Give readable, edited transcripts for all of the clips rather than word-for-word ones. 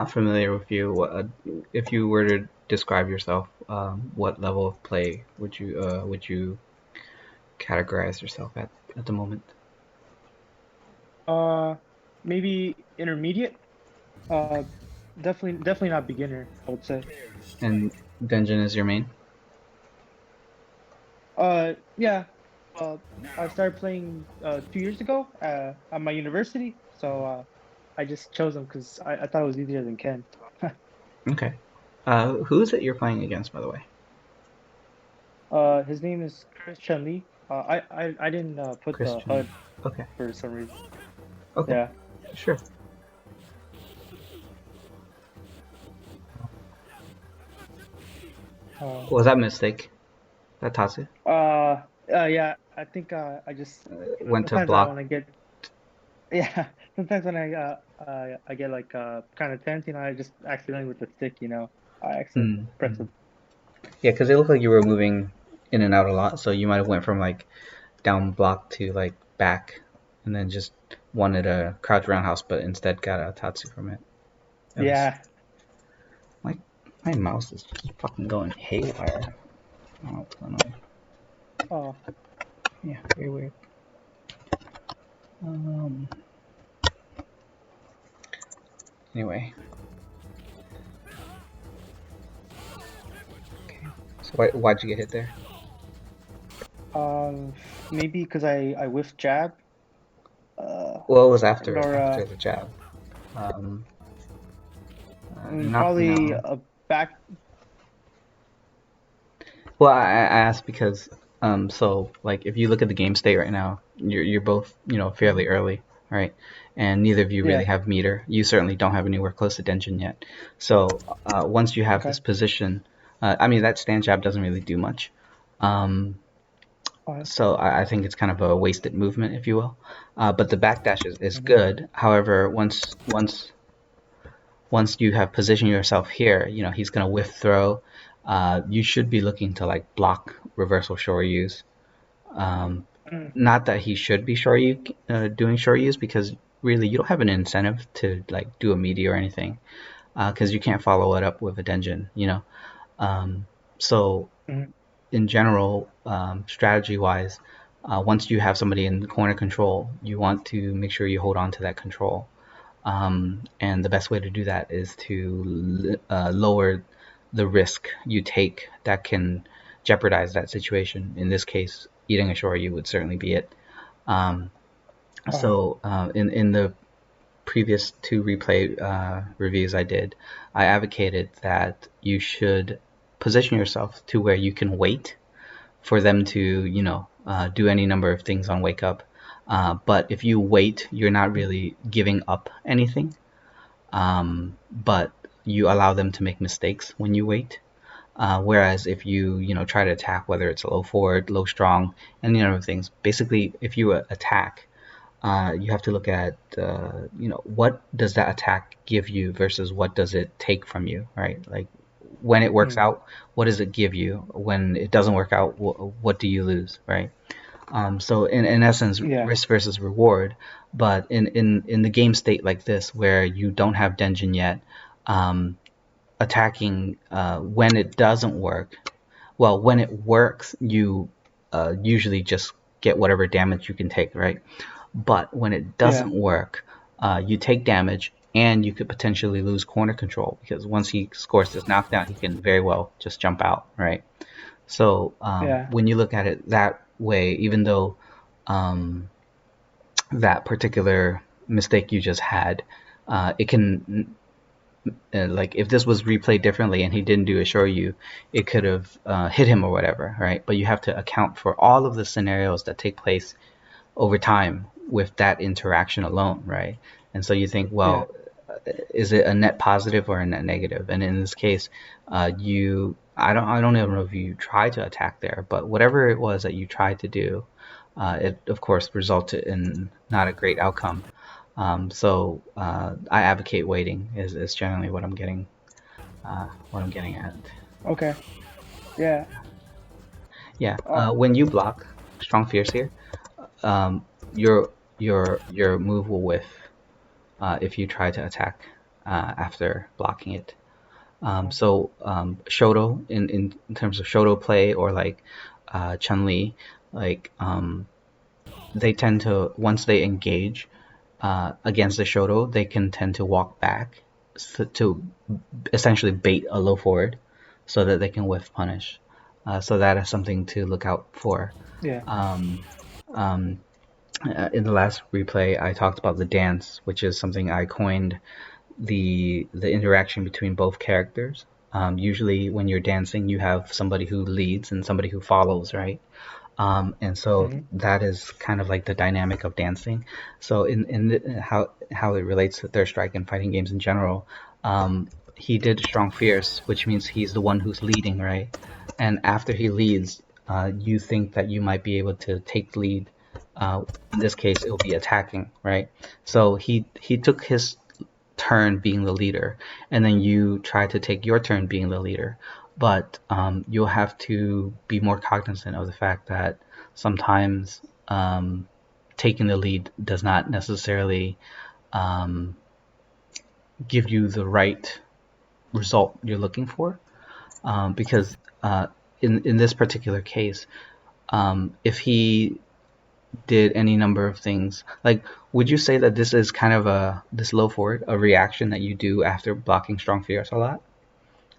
Not familiar with you. If you were to describe yourself, what level of play would you categorize yourself at the moment? Uh, Maybe intermediate. Uh, definitely not beginner, I would say. And Dungeon is your main? Yeah. Uh, I started playing 2 years ago at my university, so I just chose him because I thought it was easier than Ken. Okay. Who is it you're playing against, by the way? His name is Christian Lee. I didn't put the Christian. HUD Okay. for some reason. Okay. Yeah. Sure. Uh, Was that a mistake? That Tatsu? yeah. I think I just Went to sometimes when block. I get yeah sometimes when I get like kind of tense, I just accidentally with the stick, I accidentally press Mm-hmm. it. Yeah, because it looked like you were moving in and out a lot, so you might have went from like down block to like back, and then just wanted a crouch roundhouse, but instead got a Tatsu from it. It was Yeah. like my mouse is just fucking going haywire. Oh, what's going on? Oh. Yeah, very weird. Um. Anyway, okay. So why'd you get hit there? Um, Maybe because I whiffed jab. Well, it was after Or after the jab. Um. Not probably no. a back. Well, I asked because so like if you look at the game state right now, you're both fairly Mhm. early, right? And neither of you really Yeah. have meter. You certainly don't have anywhere close to Denjin yet. So once you have Okay. this position, I mean that stand jab doesn't really do much. Um, Okay. so I think it's kind of a wasted movement, if you will. But the backdash is Mhm. good. However, once you have positioned yourself here, he's gonna whiff throw. You should be looking to like block reversal shoryus. Um, Mm. Not that he should be doing shoryus because really you don't have an incentive to like do a meteor or anything because you can't follow it up with a Denjin. Um, so Mhm. in general, strategy wise, once you have somebody in corner control, you want to make sure you hold on to that control. And the best way to do that is to lower the risk you take that can jeopardize that situation. In this case, eating ashore you would certainly be it. Um, Uh, in the previous two replay reviews I did, I advocated that you should position yourself to where you can wait for them to, do any number of things on wake up. But if you wait, you're not really giving up anything, but you allow them to make mistakes when you wait. Whereas if you try to attack, whether it's low forward, low strong, any other things, basically if you attack, you have to look at what does that attack give you versus what does it take from you, right? Like when it works mm. out, what does it give you? When it doesn't work out, what do you lose, right? So in essence, Yeah. risk versus reward. But in the game state like this, where you don't have Denjin yet, um, attacking when it doesn't work. Well, when it works, you usually just get whatever damage you can take, right? But when it Yeah. doesn't work, you take damage and you could potentially lose corner control because once he scores this knockdown, he can very well just jump out, right? So Yeah. when you look at it that way, even though um, that particular mistake you just had, it can like if this was replayed differently and he didn't do a shoryu, it could have hit him or whatever, right? But you have to account for all of the scenarios that take place over time with that interaction alone, right? And so you think, Yeah. well, is it a net positive or a net negative? And in this case, I don't even know if you tried to attack there, but whatever it was that you tried to do, it of course resulted in not a great outcome. So I advocate waiting is generally what I'm getting at. Okay. Yeah. Yeah, Uh, when you block strong fierce here, um, your move will whiff if you try to attack. after blocking it. Shoto in terms of Shoto play or like Chun-Li, like they tend to once they engage against the Shoto, they can tend to walk back to essentially bait a low forward so that they can whiff punish. So that is something to look out for. Yeah. Um, um, in the last replay, I talked about the dance, which is something I coined the interaction between both characters. Usually, when you're dancing, you have somebody who leads and somebody who follows, right? And so Hmm. that is kind of like the dynamic of dancing. So how it relates to Third Strike and fighting games in general, he did Strong Fierce, which means he's the one who's leading, right? And after he leads, you think that you might be able to take the lead. In this case, it will be attacking, right? So he took his turn being the leader, and then you try to take your turn being the leader. But you'll have to be more cognizant of the fact that sometimes taking the lead does not necessarily um, give you the right result you're looking for. Because in this particular case, if he did any number of things, like would you say that this is kind of this low forward, a reaction that you do after blocking strong fierce a lot?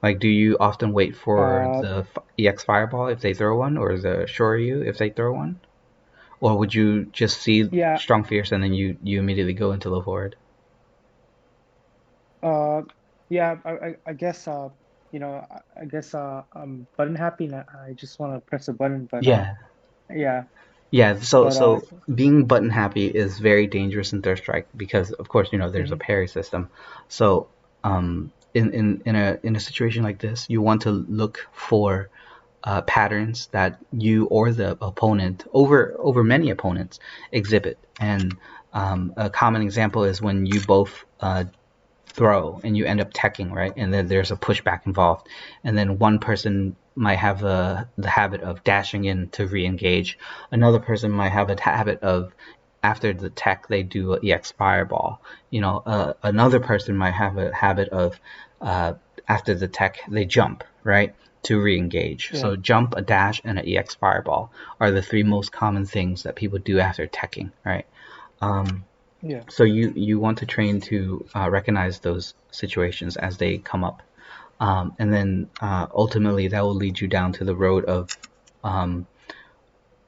Like, do you often wait for Uh, the EX Fireball if they throw one, or the Shoryu if they throw one? Or would you just see yeah. Strong Fierce and then you immediately go into low forward? Uh, yeah. I guess. I guess. I'm button happy, and I just want to press a button. But Yeah, yeah. yeah. So But so being button happy is very dangerous in Third Strike because of course there's a mhm, parry system. So in a situation like this, you want to look for patterns that you or the opponent over many opponents exhibit. And a common example is when you both throw and you end up teching, right? And then there's a pushback involved. And then one person might have the habit of dashing in to re-engage. Another person might have a habit of after the tech they do a EX fireball. Another person might have a habit of uh, after the tech they jump, right? To re-engage. yeah. So jump, a dash, and an EX fireball are the three most common things that people do after teching, right? Um, Yeah. so you want to train to recognize those situations as they come up, and then ultimately that will lead you down to the road of um,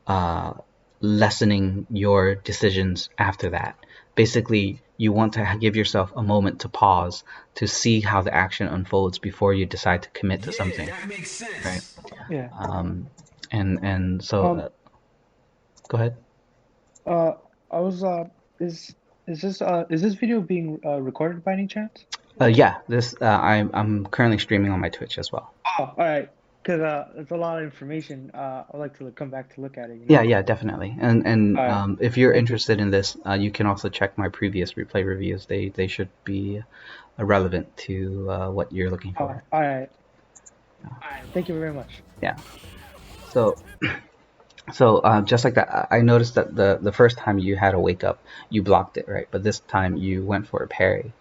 uh, lessening your decisions after that. Basically, you want to give yourself a moment to pause to see how the action unfolds before you decide to commit to Yeah, something, that makes right? sense. Yeah. Um, and so Um. go ahead. Uh. I was. Is is this video being recorded by any chance? Yeah, this I'm currently streaming on my Twitch as well. Oh, all right. Because it's a lot of information. I'd like to come back to look at it. Yeah, yeah, definitely. And All right. if you're Thank you. interested in this, you can also check my previous replay reviews. They should be relevant to what you're looking Oh, for. all right. All right. Thank you very much. Yeah. So just like that, I noticed that the first time you had a wake up, you blocked it, right? But this time you went for a parry.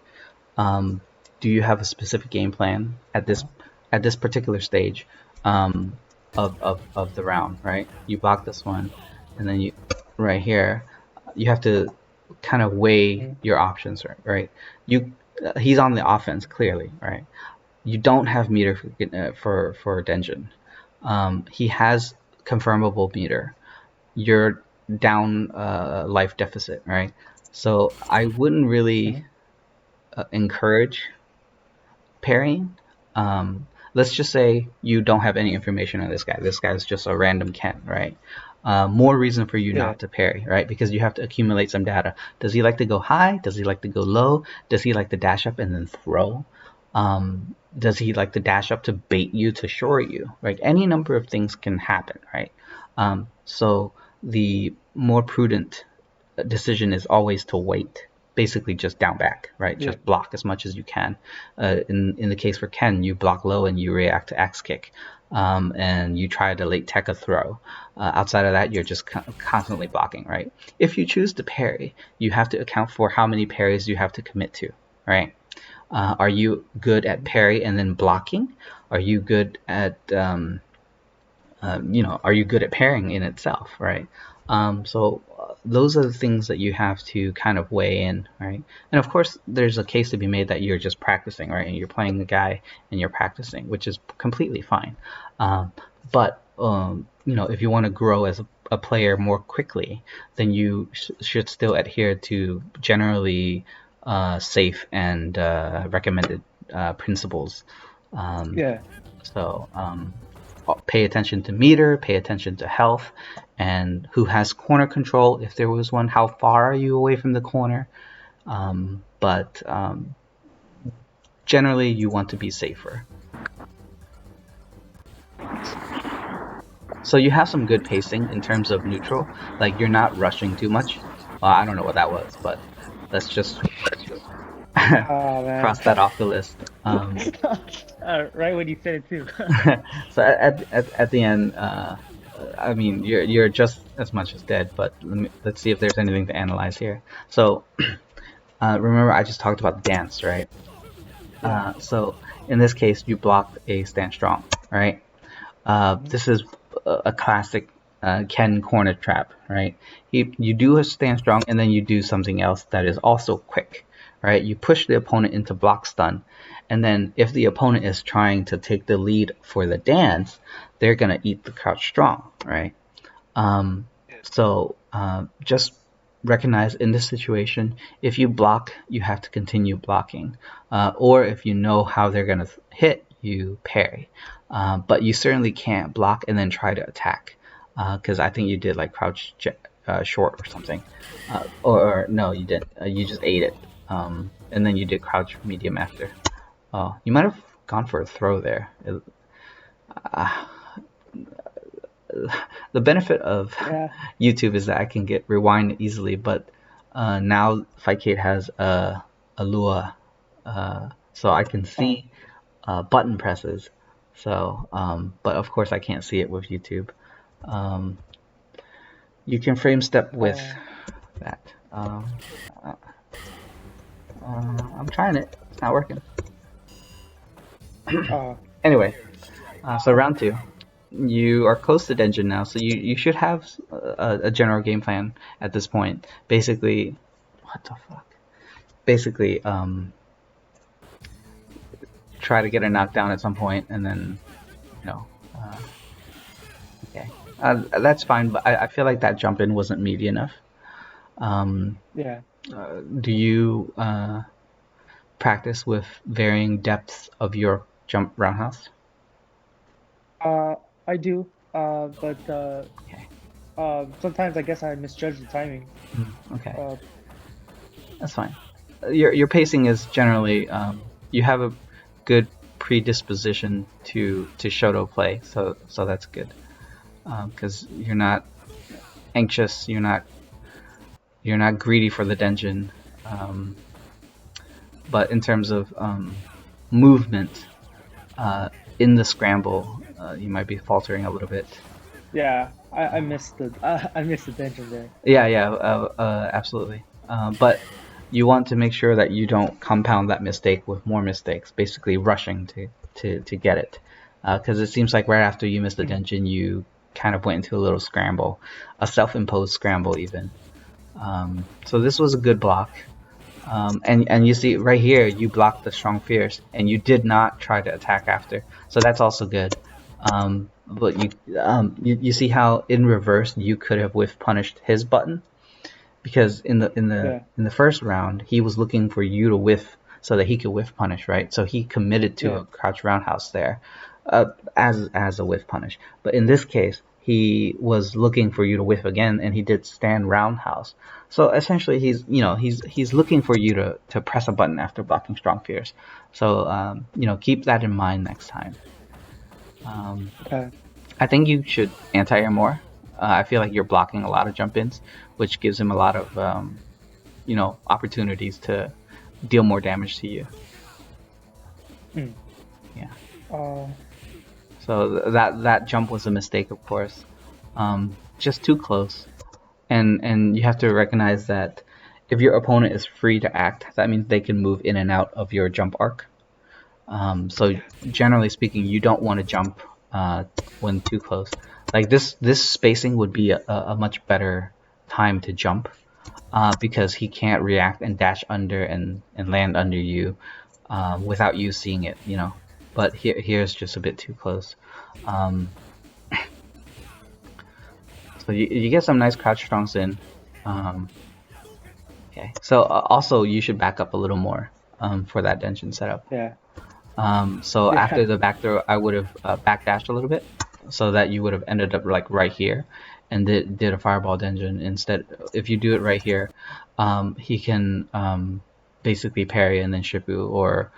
Um, do you have a specific game plan at this particular stage um, of the round, right? You block this one, and then you right here, you have to kind of weigh Mhm. your options, right? You he's on the offense clearly, right? You don't have meter for Denjin. He has confirmable meter. You're down life deficit, right? So I wouldn't really Mhm. encourage pairing. Let's just say you don't have any information on this guy. This guy's just a random Ken, right? More reason for you Yeah. not to parry, right? Because you have to accumulate some data. Does he like to go high? Does he like to go low? Does he like to dash up and then throw? Does he like to dash up to bait you to shore you? Right? Any number of things can happen, right? So the more prudent decision is always to wait. Basically, just down back, right? Yeah. Just block as much as you can. In the case for Ken, you block low and you react to X kick, and you try to late tech a throw. Outside of that, you're just constantly blocking, right? If you choose to parry, you have to account for how many parries you have to commit to, right? Are you good at parry and then blocking? Are you good at are you good at pairing in itself, right? Those are the things that you have to kind of weigh in, right? And of course, there's a case to be made that you're just practicing, right? And you're playing the guy and you're practicing, which is completely fine. But if you want to grow as a player more quickly, then you should still adhere to generally safe and recommended principles. Um, Yeah. so pay attention to meter, pay attention to health, and who has corner control if there was one. How far are you away from the corner? But generally, you want to be safer. So you have some good pacing in terms of neutral. Like you're not rushing too much. Well, I don't know what that was, but let's just Oh man. cross that off the list. Right when you said it too. So at the end, I mean, you're just as much as dead. But let's see if there's anything to analyze here. So remember, I just talked about the dance, right? Yeah. So in this case, you blocked a stand strong, right? Mhm. This is a classic Ken corner trap, right? You do a stand strong, and then you do something else that is also quick, right? You push the opponent into block stun, and then if the opponent is trying to take the lead for the dance, they're gonna eat the crouch strong, right? Um, so just recognize in this situation, if you block, you have to continue blocking. Or if you know how they're going to hit, you parry. But you certainly can't block and then try to attack. Because I think you did like crouch short or something. Or no, you didn't. You just ate it. And then you did crouch medium after. Oh, you might have gone for a throw there. Uh, the benefit of Yeah. YouTube is that I can get rewind easily, but now Fightcade has a Lua, so I can Oh. see button presses. But of course I can't see it with YouTube. Um, you can frame step with Oh. that. Uh, I'm trying it. It's not working. Oh. Anyway, so round two. You are close to Denjin now, so you should have a general game plan at this point. Basically, what the fuck? Basically, try to get a knockdown at some point, and then you know, uh, okay, that's fine. But I feel like that jump in wasn't meaty enough. Um, Yeah. do you practice with varying depths of your jump roundhouse? Uh, I do. But Okay, sometimes I guess I misjudge the timing. okay, Uh, that's fine. Your pacing is generally you have a good predisposition to Shoto play, so that's good because you're not anxious, you're not greedy for the dungeon, um, but in terms of movement in the scramble, you might be faltering a little bit. yeah. I missed the I missed the dungeon there. Yeah, absolutely. But you want to make sure that you don't compound that mistake with more mistakes, basically rushing to get it. Because it seems like right after you missed the Mhm. dungeon, you kind of went into a little scramble, a self-imposed scramble even. So this was a good block. And you see right here, you blocked the strong fierce, and you did not try to attack after. So that's also good. But you see how in reverse you could have whiff punished his button because Yeah. in the first round he was looking for you to whiff so that he could whiff punish, right? So he committed to Yeah. a crouch roundhouse there, as a whiff punish. But in this case, he was looking for you to whiff again, and he did stand roundhouse. So essentially, he's looking for you to press a button after blocking strong fears. So keep that in mind next time. Um, Okay. I think you should anti-air more. I feel like you're blocking a lot of jump ins, which gives him a lot of opportunities to deal more damage to you. Mm. Yeah. Uh. So that jump was a mistake, of course. Just too close, and you have to recognize that If your opponent is free to act, that means they can move in and out of your jump arc. So generally speaking, you don't want to jump when too close. Like this spacing would be a much better time to jump because he can't react and dash under and land under you without you seeing it, you know. But here's just a bit too close. Um, so you get some nice crouch strongs in. Okay. So also you should back up a little more for that dungeon setup. Yeah. So Yeah. after the back throw, I would have backdashed a little bit, so that you would have ended up like right here, and did a fireball dungeon instead. If you do it right here, he can basically parry and then Shipu, or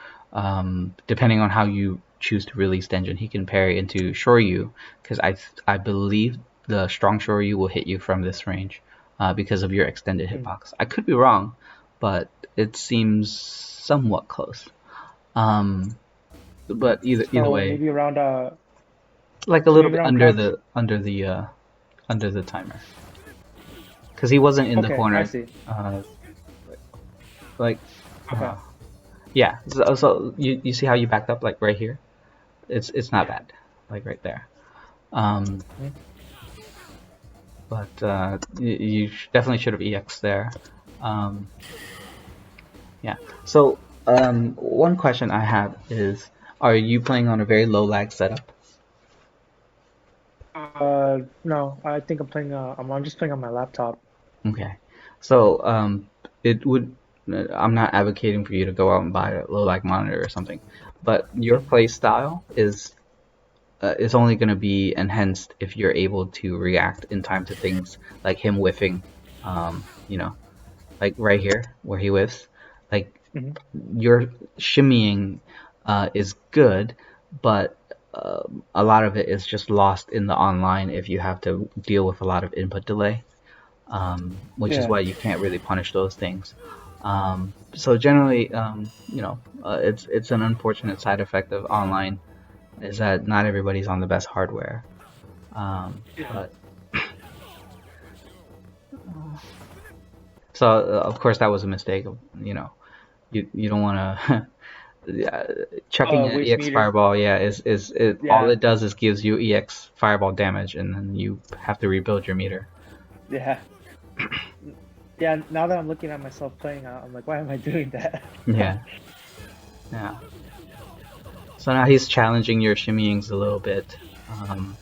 depending on how you choose to release dungeon, he can parry into Shoryu, because I believe the strong Shoryu will hit you from this range because of your extended Mm. hitbox. I could be wrong, but it seems somewhat close. But either So way, maybe around like a so little maybe bit around crouch. under the timer, because he wasn't in the Okay, I corner. see. Uh, like, Okay. uh, yeah. So you see how you backed up like right here? It's not Yeah. bad, like right there. Um, Mhm. but you definitely should have EX there. Um, yeah. So one question I have is, are you playing on a very low lag setup? No, I think I'm playing. I'm just playing on my laptop. Okay. So, it would, I'm not advocating for you to go out and buy a low lag monitor or something, but your Mhm. play style is only going to be enhanced if you're able to react in time to things like him whiffing, you know, like right here where he whiffs. Like Mhm. your shimmying is good, but a lot of it is just lost in the online if you have to deal with a lot of input delay, which is Yeah. why you can't really punish those things. So generally, it's an unfortunate side effect of online is that not everybody's on the best hardware. Yeah. But so of course that was a mistake. You know, you don't want to. Yeah, chucking an Waste EX meter. fireball, yeah, is it all Yeah. it does is gives you EX fireball damage, and then you have to rebuild your meter. Yeah. Yeah. Now that I'm looking at myself playing, I'm like, why am I doing that? Yeah, yeah. So now he's challenging your shimmyings a little bit. Um,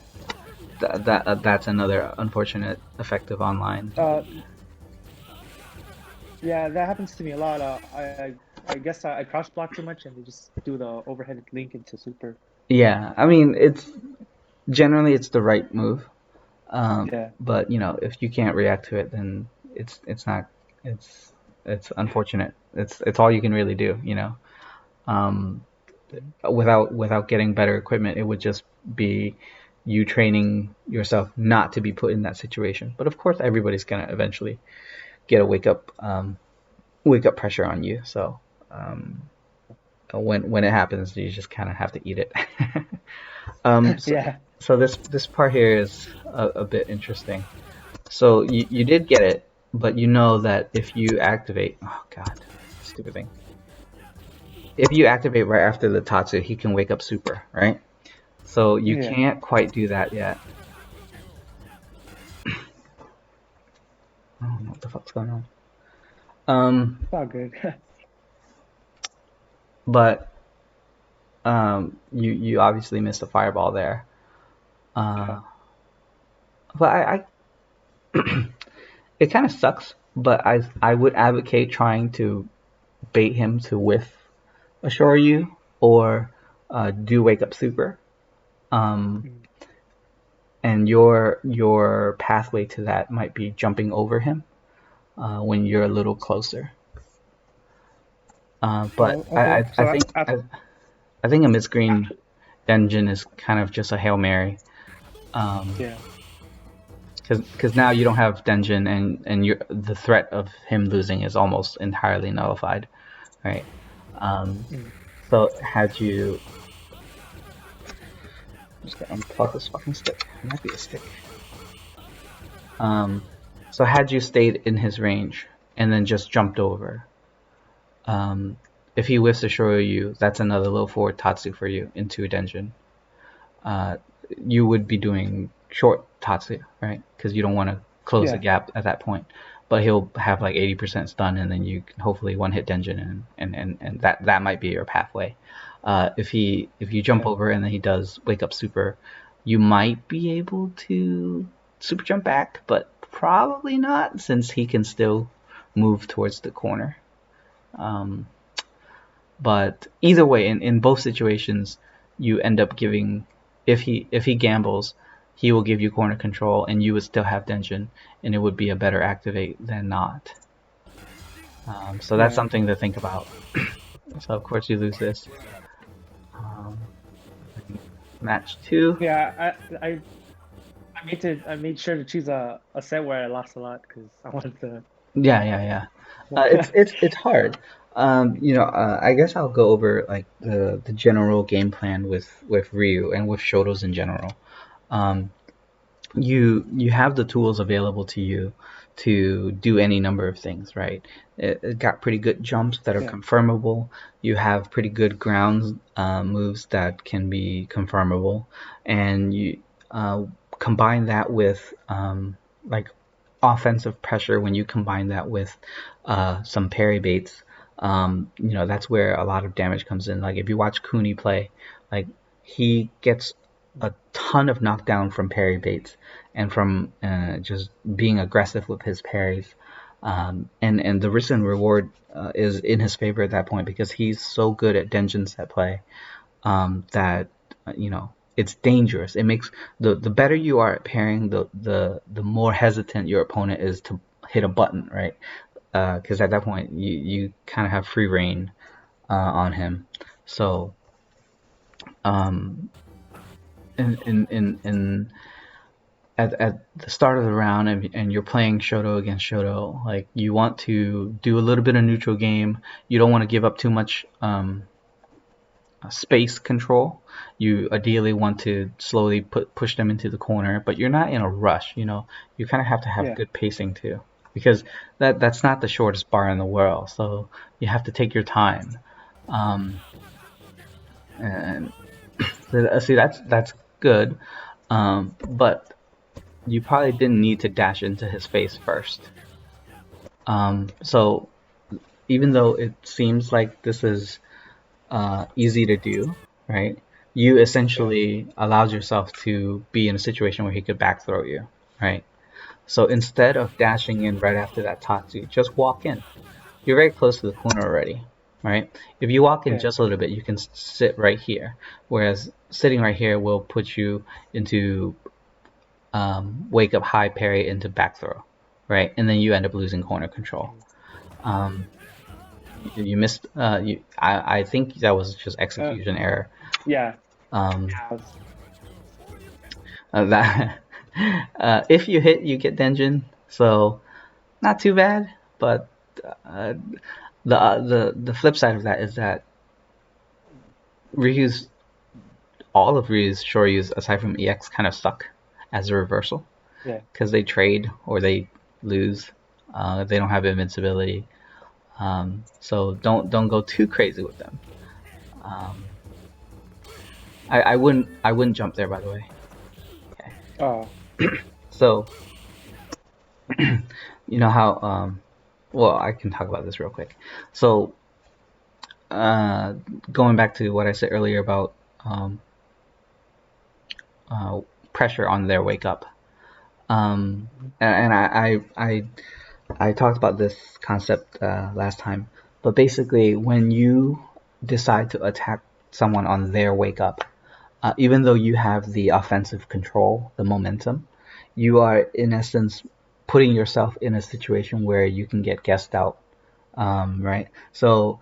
that's another unfortunate effect of online. Uh, yeah, that happens to me a lot. I guess I crouch block too much, and they just do the overhead link into super. Yeah, I mean it's generally it's the right move, Yeah. but you know if you can't react to it, then it's not it's it's unfortunate. It's all you can really do, you know. Um, Mhm. without getting better equipment, it would just be you training yourself not to be put in that situation. But of course, everybody's gonna eventually get a wake up pressure on you. So um, when it happens, you just kind of have to eat it. um, so, Yeah. so this part here is a bit interesting. So you did get it, but you know that if you activate, oh god, stupid thing. If you activate right after the Tatsu, he can wake up super, right? So you Yeah. can't quite do that yet. I don't know what the fuck's going on. Um, It's all good. but you obviously missed a fireball there. Yeah. Uh, but it kind of sucks. But I would advocate trying to bait him to whiff assure you or do wake up super. Um, Mm. and your pathway to that might be jumping over him when you're a little closer. But Oh, okay. I So think I think a mid screen after, dungeon is kind of just a hail mary. yeah. Because now you don't have dungeon and the threat of him losing is almost entirely nullified, right? Um, Mm. so had you, I'm just gonna unplug this fucking stick. It might be a stick. Um, so had you stayed in his range, and then just jumped over. Um, if he whiffs to Shoryu, that's another low forward Tatsu for you into a Denjin. Uh, you would be doing short Tatsu, right? Because you don't want to close the Yeah. gap at that point. But he'll have like 80% stun, and then you can hopefully one hit Denjin, and that might be your pathway. If you jump Yeah. over and then he does wake up super, you might be able to super jump back, but probably not since he can still move towards the corner. Um, but either way, in both situations, you end up giving if he gambles, he will give you corner control, and you would still have Denjin, and it would be a better activate than not. So that's Yeah. something to think about. So of course you lose this. Um, match two. Yeah. I made sure to choose a set where I lost a lot because I wanted to. Yeah, yeah, yeah. It's Yeah. it's hard. I guess I'll go over like the general game plan with Ryu and with Shotos in general. Um, you have the tools available to you to do any number of things, right? It got pretty good jumps that are Yeah. confirmable. You have pretty good ground moves that can be confirmable, and you combine that with like offensive pressure. When you combine that with some parry baits, that's where a lot of damage comes in. Like if you watch Cooney play, like he gets a ton of knockdown from parry baits and from just being aggressive with his parries. And the risk and reward is in his favor at that point because he's so good at Denjin set play that it's dangerous. It makes the better you are at pairing, the more hesitant your opponent is to hit a button, right? Because at that point you kind of have free reign on him. So um, in at the start of the round and you're playing Shoto against Shoto, like you want to do a little bit of neutral game. You don't want to give up too much space control. You ideally want to slowly push them into the corner, but you're not in a rush. You kind of have to have Yeah. good pacing too, because that's not the shortest bar in the world. So you have to take your time. Um, and see, that's good. But you probably didn't need to dash into his face first. So even though it seems like this is easy to do, right? You Yeah. essentially allowed yourself to be in a situation where he could back throw you, right? So instead of dashing in right after that Tatsu, just walk in. You're very close to the corner already, right? If you walk in Yeah. just a little bit, you can sit right here. Whereas sitting right here will put you into wake up high parry into back throw, right? And then you end up losing corner control. Mhm. Um, you missed. I think that was just Uh, execution error. yeah. Um, I was, that if you hit, you get Denjin, so not too bad. But uh, the flip side of that is that Ryu's all of Ryu's Shoryu's aside from EX kind of suck as a reversal yeah. because they trade or they lose. They don't have invincibility, so don't go too crazy with them. Um, I wouldn't jump there by the way. Okay, Uh, so you know how well I can talk about this real quick. So uh, going back to what I said earlier about um, uh, pressure on their wake up. And I talked about this concept last time, but basically, when you decide to attack someone on their wake up, even though you have the offensive control, the momentum, you are in essence putting yourself in a situation where you can get guessed out, right? So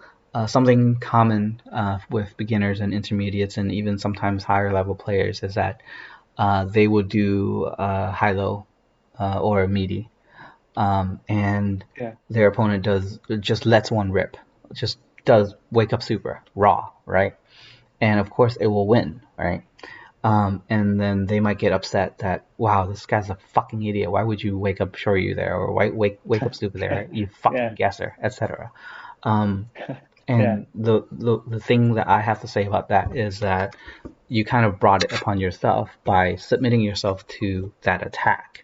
something common with beginners and intermediates and even sometimes higher level players is that they will do high low or meaty, and yeah. their opponent does just lets one rip, just does wake up super raw, right? And of course it will win, right? And then they might get upset that, wow, this guy's a fucking idiot. Why would you wake up Shoryu there, or why wake up Super there? You fucking Yeah. guesser, etc. Um, Yeah. and the thing that I have to say about that is that you kind of brought it upon yourself by submitting yourself to that attack.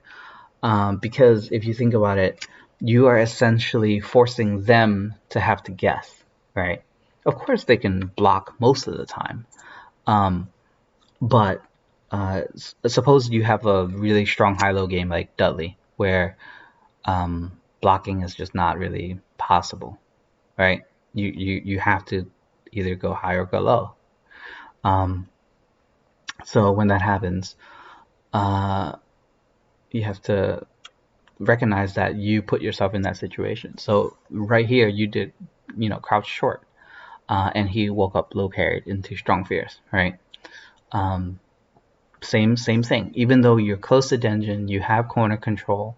Because if you think about it, you are essentially forcing them to have to guess, right? Of course, they can block most of the time, um, but suppose you have a really strong high-low game like Dudley, where blocking is just not really possible, right? You have to either go high or go low. Um, so when that happens, uh, you have to recognize that you put yourself in that situation. So right here, you did, crouch short, and he woke up low parried into strong fears, right? Um, same thing. Even though you're close to Denjin, you have corner control.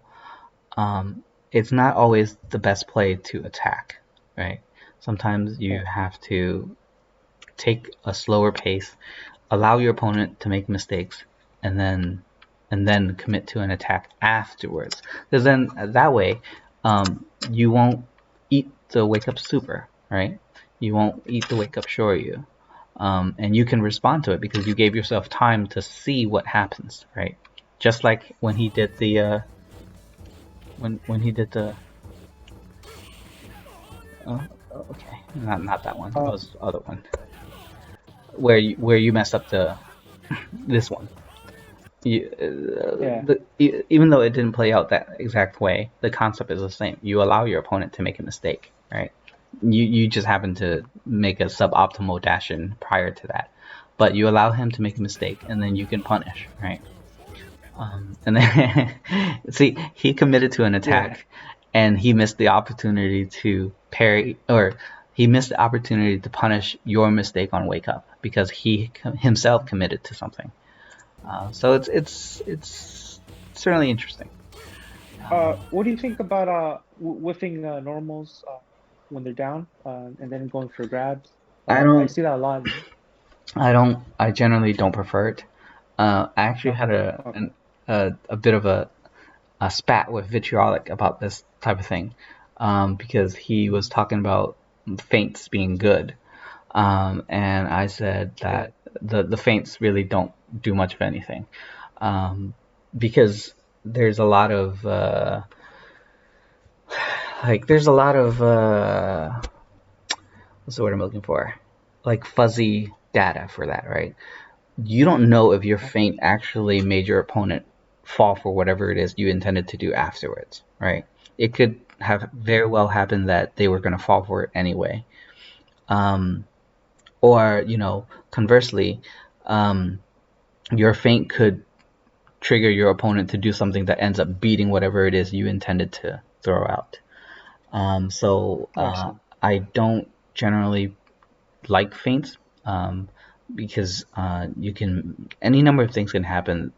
It's not always the best play to attack, right? Sometimes you Yeah. have to take a slower pace, allow your opponent to make mistakes, and then commit to an attack afterwards. Because then that way, you won't eat the wake up super, right? You won't eat the wake up Shoryu. And you can respond to it because you gave yourself time to see what happens, right? Just like when he did the when he did the oh, okay, not that one. It Uh, was the other one where you messed up the this one. yeah. Even though it didn't play out that exact way, the concept is the same. You allow your opponent to make a mistake, right? You just happen to make a suboptimal dash in prior to that, but you allow him to make a mistake, and then you can punish, right? And then see, he committed to an Yeah. attack, and he missed the opportunity to parry, or he missed the opportunity to punish your mistake on wake up because he himself committed to something. So it's certainly interesting. What do you think about whiffing normals when they're down and then going for grabs? I I don't see that a lot. I generally don't prefer it. I actually No. had Okay. a bit of a spat with Vitriolic about this type of thing, because he was Mm. talking about feints being good, and I said Yeah. that the feints really don't do much of anything, because there's a lot of there's a lot of what's the word I'm looking for? Like fuzzy data for that, right? You don't know if your feint actually made your opponent fall for whatever it is you intended to do afterwards, right? It could have very well happened that they were going to fall for it anyway. Um, or, conversely, um, your feint could trigger your opponent to do something that ends up beating whatever it is you intended to throw out. So I see. I don't generally like feints, because you can any number of things can happen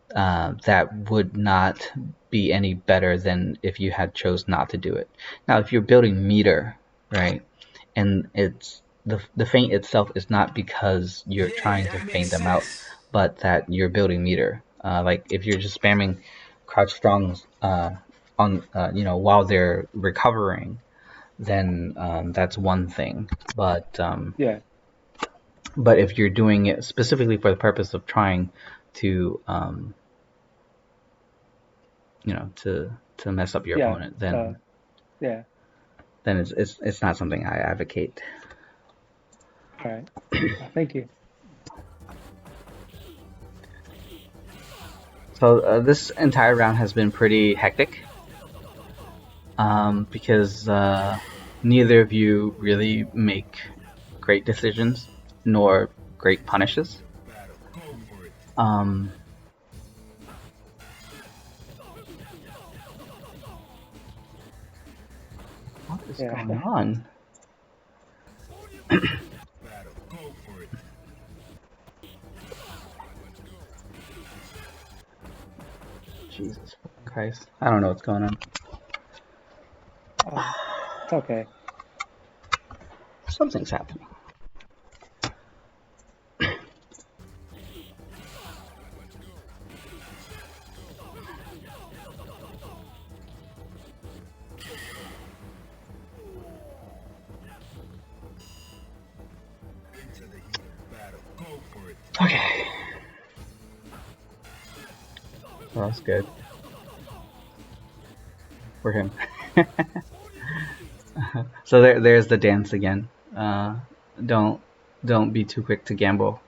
that would not be any better than if you had chose not to do it. Now, if you're building meter, right, and it's the feint itself is not because you're Yeah, trying to that makes feint them out, sense. but that you're building meter. Like if you're just spamming crouch strongs on while they're recovering, then that's one thing. Yeah. But if you're doing it specifically for the purpose of trying to to mess up your Yeah. opponent, Uh, then yeah. it's not something I advocate. All right. Thank you. So this entire round has been pretty hectic, because neither of you really make great decisions nor great punishes. Um, what is Yeah. going on? Jesus Christ! I don't know what's going on. It's okay. Something's happening. Okay, so that's good for him. So there's the dance again. Don't don't be too quick to gamble.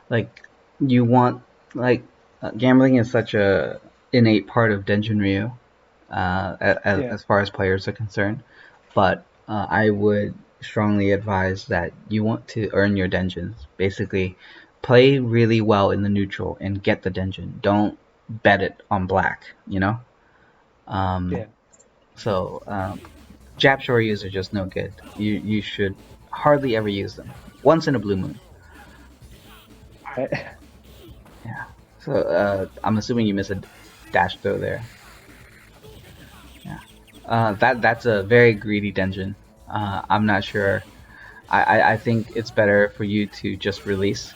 Like you want like gambling is such a innate part of Denjin Ryu, Yeah, as far as players are concerned. But I would strongly advise that you want to earn your Denjins. Basically, play really well in the neutral and get the Denjin. Don't bet it on black. You know. Um, yeah. so jab shoryus are just no good. You should hardly ever use them. Once in a blue moon. I, Yeah. So I'm assuming you miss a dash throw there. Yeah. That's a very greedy dungeon. I'm not sure. I think it's better for you to just release,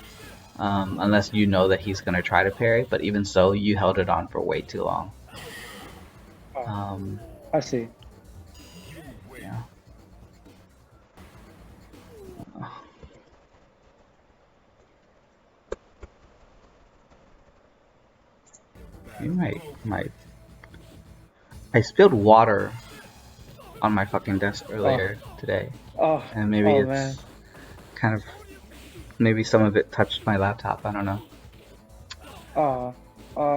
unless you know that he's gonna try to parry. But even so, you held it on for way too long. oh, Um, I see. yeah. You might. I spilled water on my fucking desk Oh, earlier today, oh, and maybe oh man. it's kind of maybe some of it touched my laptop. I don't know. Uh,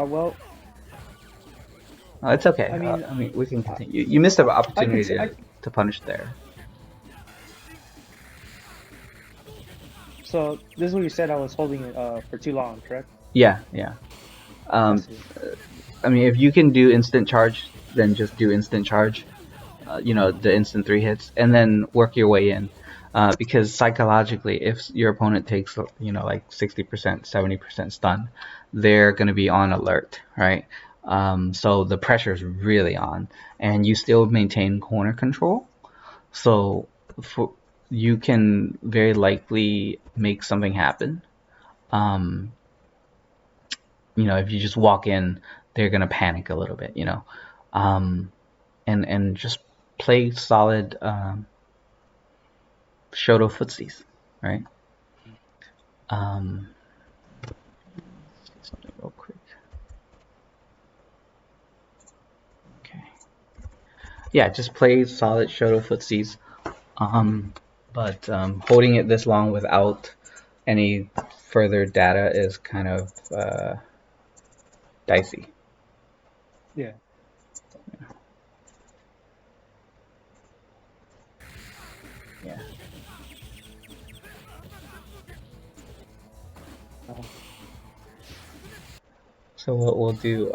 well, It's okay. I mean, I mean, we can I, continue. You missed an I could, opportunity I to punish there. so this is what you said. I was holding it for too long, correct? Yeah, yeah. I Um, see. I mean, if you can do instant charge, then just do instant charge. The instant three hits, and then work your way in. Because psychologically, if your opponent takes, like 60%, 70% stun, they're going to be on alert, right? So the pressure is really on, and you still maintain corner control. So for, you can very likely make something happen. Um, if you just walk in, they're going to panic a little bit, um, and just play solid Shoto footsies, right? Um, let's see something real quick. Okay. Yeah, just play solid Shoto footsies. Um, but holding it this long without any further data is kind of dicey. Yeah. Yeah. Uh, So what we'll do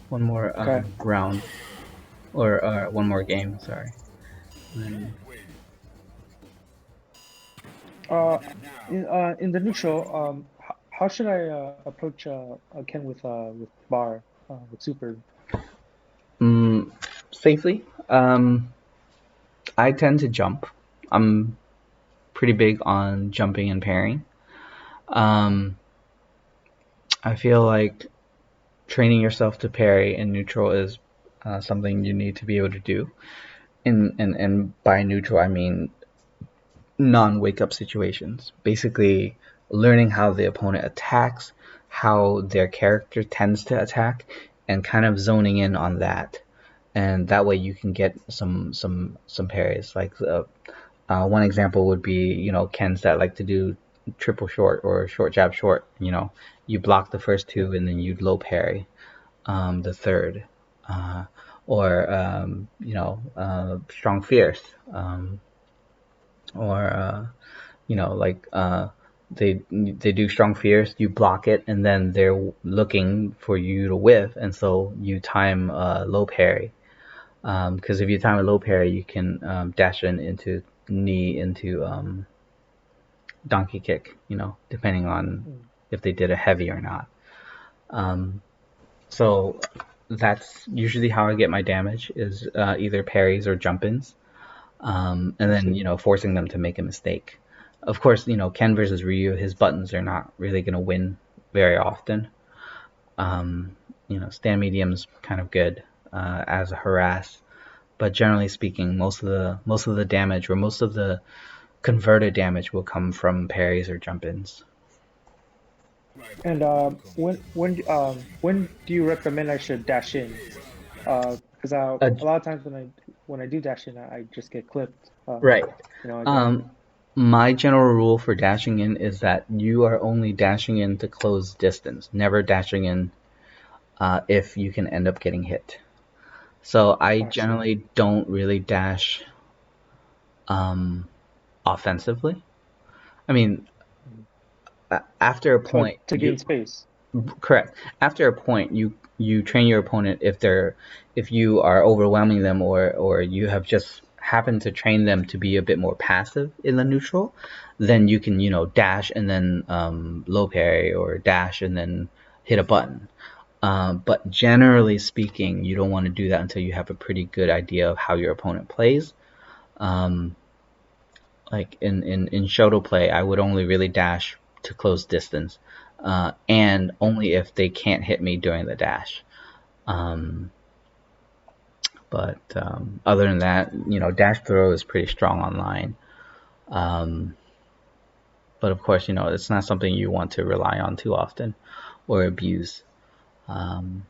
one more okay. round, or one more game. Sorry. And Uh, in the neutral, how should I approach Ken with bar with super? mm, safely. I tend to jump. I'm pretty big on jumping and parrying. Um, I feel like training yourself to parry in neutral is something you need to be able to do. And by neutral, I mean non-wake up situations. Basically, learning how the opponent attacks, how their character tends to attack, and kind of zoning in on that. And that way you can get some parries. Like one example would be, Kens that like to do triple short or short jab short. You block the first Yeah. two and then you low parry the third. Uh, or strong fierce, or like they do strong fierce, you block it, and then they're looking for you to whiff, and so you time low parry. Because if you time a low parry, you can dash in into knee into donkey kick, depending on Mm, if they did a heavy or not. Um, so that's usually how I get my damage, is either parries or jump ins, and I then see. forcing them to make a mistake. Of course, Ken versus Ryu, his buttons are not really going to win very often. Stand medium's kind of good as a harass, but generally speaking, most of the damage or most of the converted damage will come from parries or jump-ins. And when do you recommend I should dash in? Because Uh, a lot of times when I do dash in, I just get clipped. right. I don't. Um, my general rule for dashing in is that you are only dashing in to close distance, never dashing in if you can end up getting hit. So I Oh, I see. generally don't really dash um, offensively. I mean, Mhm. after a point, To gain space. correct. After a point, you train your opponent if you are overwhelming them or you have just happened to train them to be a bit more passive in the neutral, then you can dash and then low parry or dash and then hit a button. But generally speaking, you don't want to do that until you have a pretty good idea of how your opponent plays. Um, like in Shoto play, I would only really dash to close distance, and Yeah. only if they can't hit me during the dash. Um, but other than that, dash throw is pretty strong online. Um, but of course, it's not something you want to rely on too often or abuse. Um,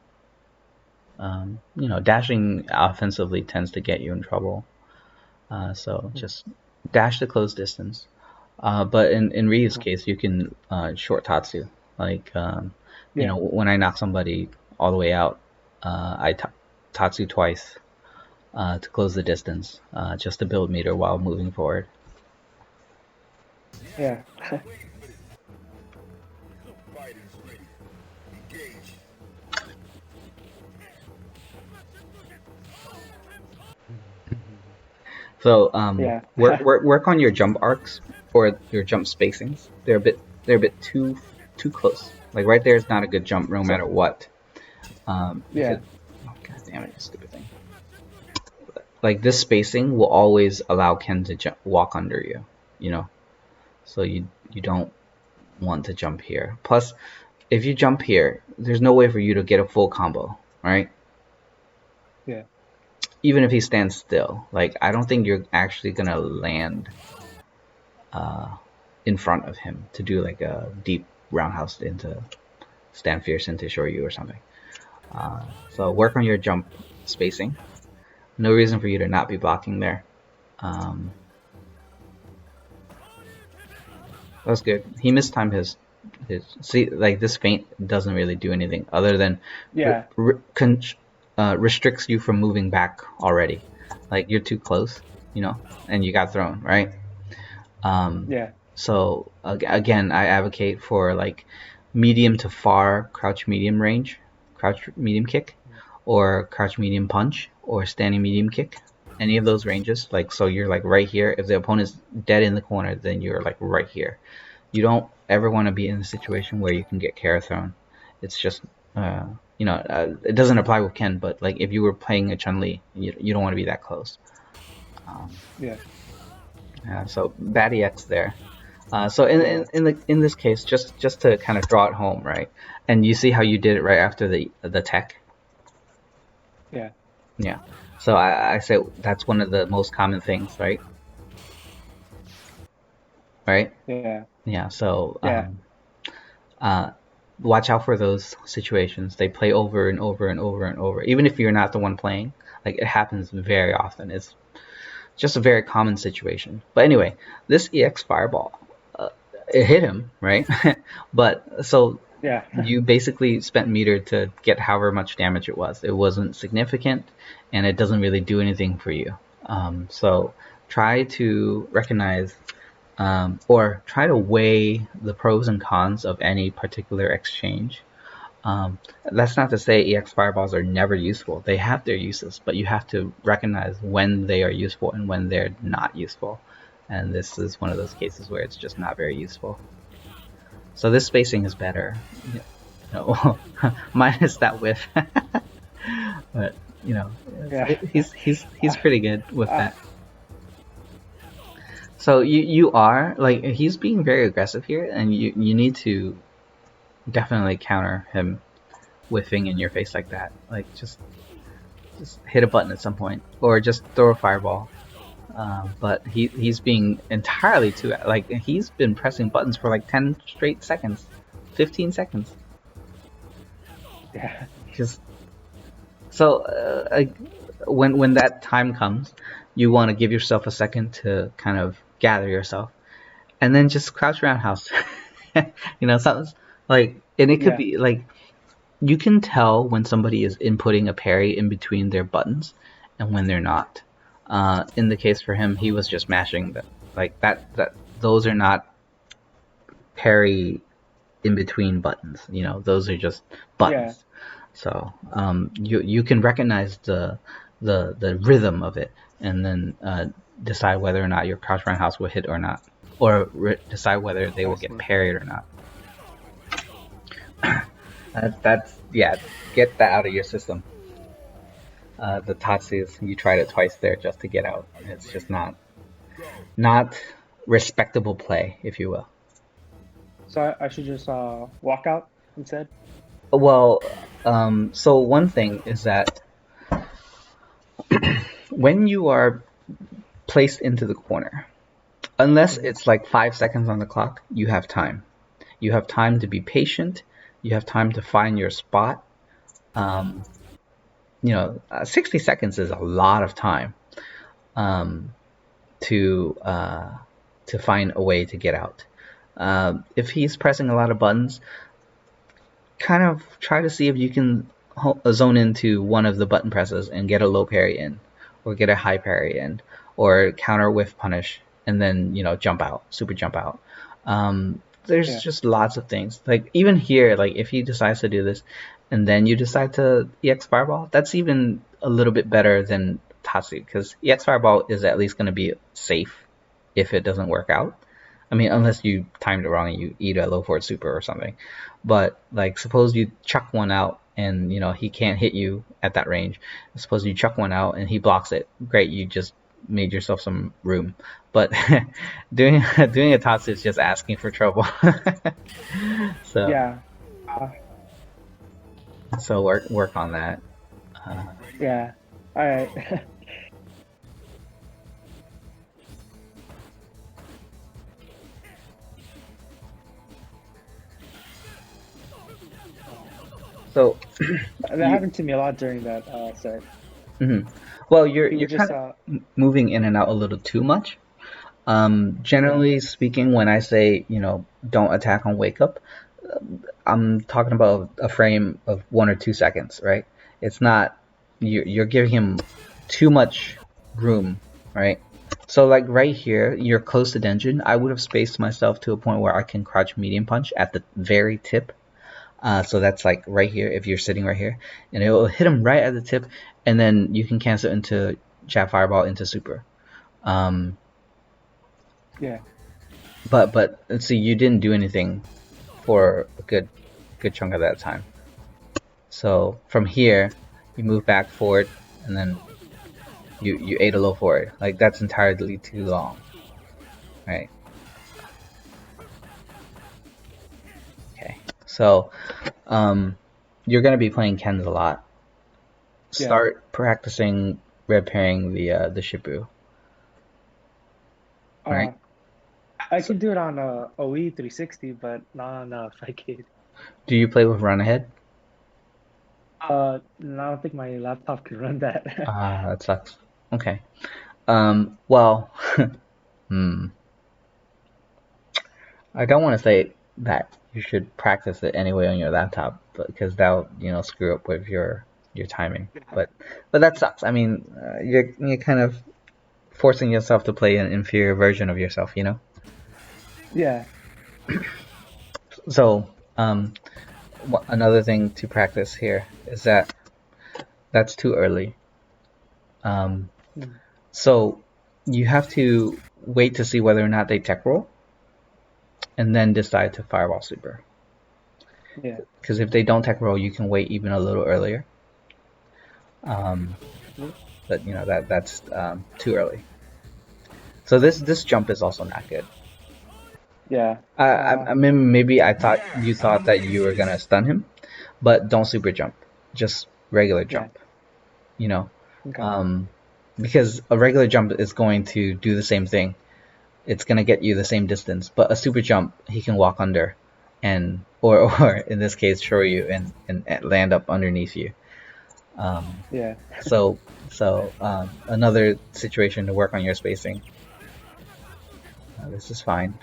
dashing offensively tends to get you in trouble. So Mhm. just dash to close distance. But in Ryu's Uh, case, you can short Tatsu. Like, yeah. when I knock somebody all the way out, I Tatsu twice to close the distance, just to build meter while moving forward. Yeah. So Yeah. work on your jump arcs or your jump spacings. They're a bit too close. Like right there is not a good jump no So matter what. Because yeah. oh, god damn it, you stupid thing. Like this spacing will always allow Ken to walk under you. You know, so you don't want to jump here. Plus, if you jump here, there's no way for you to get a full combo, right? Yeah. Even if he stands still, like I don't think you're actually gonna land uh, in front of him to do like a deep roundhouse into stand fierce into Shoryu or something. So work on your jump spacing. No reason for you to not be blocking there. Um, that's good. He mistimed his see like this feint doesn't really do anything other than Yeah. restricts you from moving back already. Like you're too close, and you got thrown right. Um, Yeah. so again, I advocate for like medium to far crouch medium range, crouch medium kick, or crouch medium punch, or standing medium kick. Any of those ranges, like so you're like right here. If the opponent's dead in the corner, then you're like right here. You don't ever want to be in a situation where you can get Kara thrown. It's just it doesn't apply with Ken, but like if you were playing a Chun Li, you don't want to be that close. Um, Yeah. so bad EX there. So Yeah. in this case, just to kind of draw it home, right? And you see how you did it right after the tech, Yeah. yeah. So I say that's one of the most common things, right? Right? Yeah. Yeah. So Yeah. uh, watch out for those situations. They play over and over and over and over. Even if you're not the one playing, like it happens very often. It's just a very common situation. But anyway, this EX fireball, uh, it hit him, right? But so Yeah. you basically spent meter to get however much damage it was. It wasn't significant, and it doesn't really do anything for you. So try to recognize or try to weigh the pros and cons of any particular exchange. That's not to say EX fireballs are never useful. They have their uses, but you have to recognize when they are useful and when they're not useful. And this is one of those cases where it's just not very useful. So this spacing is better. Minus that whiff. But Yeah. he's Uh, pretty good with uh, that. So you are like he's being very aggressive here, and you need to definitely counter him whiffing in your face like that. Like just just hit a button at some point, or just throw a fireball. But he's being entirely too, like, he's been pressing buttons for like 10 straight seconds, 15 seconds. Yeah. Just so when that time comes, you want to give yourself a second to kind of gather yourself, and then just crouch around house. Something like, and it could Yeah. be like, you can tell when somebody is inputting a parry in between their buttons and when they're not. In the case for him, he was just mashing them like that. Those are not parry in between buttons. Those are just Yeah. buttons. So you can recognize the rhythm of it, and then decide whether or not your crouch roundhouse will hit or not, or decide whether they I will get see. parried or not. That's yeah. Get that out of your system. The Tatsus, you tried it twice there just to get out. It's just not respectable play, if you will. So I should just walk out instead. Well, so one thing is that when you are placed into the corner, unless Hmm. it's like 5 seconds on the clock, you have time. You have time to be patient. You have time to find your spot. Um, 60 seconds is a lot of time um, to find a way to get out. If he's pressing a lot of buttons, kind of try to see if you can zone into one of the button presses and get a low parry in, or get a high parry in, or counter whiff punish, and then jump out, super jump out. There's Yeah. just lots of things. Like even here, like if he decides to do this, and then you decide to EX Fireball, that's even a little bit better than Tatsu, because EX Fireball is at least going to be safe if it doesn't work out. I mean, unless you timed it wrong and you eat a low forward super or something. But like, suppose you chuck one out and he can't hit you at that range. Suppose you chuck one out and he blocks it. Great, you just made yourself some room. But doing a toss is just asking for trouble. so Yeah. Uh, so work on that. Uh, yeah. All right. so That you happened to me a lot during that set. mhm. Well, you're He you're would kind just of moving in and out a little too much. yeah. Generally speaking, when I say, don't attack on wake up, I'm talking about a frame of 1 or 2 seconds, right? It's not, you're giving him too much room, right? So like right here, you're close to Denjin. I would have spaced myself to a point where I can crouch medium punch at the very tip. So that's like right here, if you're sitting right here, and it will hit him right at the tip, and then you can cancel into jab fireball into super. Um, Yeah. but let's see, you didn't do anything for a good chunk of that time. So from here, you move back forward, and then you ate a low forward. Like that's entirely too long, right? Okay. So you're gonna be playing Kens a lot. Yeah. Start practicing red pairing the Shibu. All right. Uh, I So can do it on a Wii 360, but not on a Arcade. do you play with run ahead? No, I don't think my laptop can run that. Ah, that sucks. Okay. Well, hmm. I don't want to say that you should practice it anyway on your laptop, but because that'll screw up with your timing. But that sucks. I mean, you're kind of forcing yourself to play an inferior version of yourself. Yeah. So another thing to practice here is that that's too early. Um, Mm. so you have to wait to see whether or not they tech roll, and then decide to fireball super. Yeah. Because if they don't tech roll, you can wait even a little earlier. Um, Mm. but that's too early. So this jump is also not good. Yeah. I mean, maybe I thought you thought that you were gonna stun him, but don't super jump. Just regular Yeah. jump. you know, Okay. um, because a regular jump is going to do the same thing. It's going to get you the same distance, but a super jump he can walk under, and or in this case show you and land up underneath you. Um, Yeah. so another situation to work on your spacing. This is fine.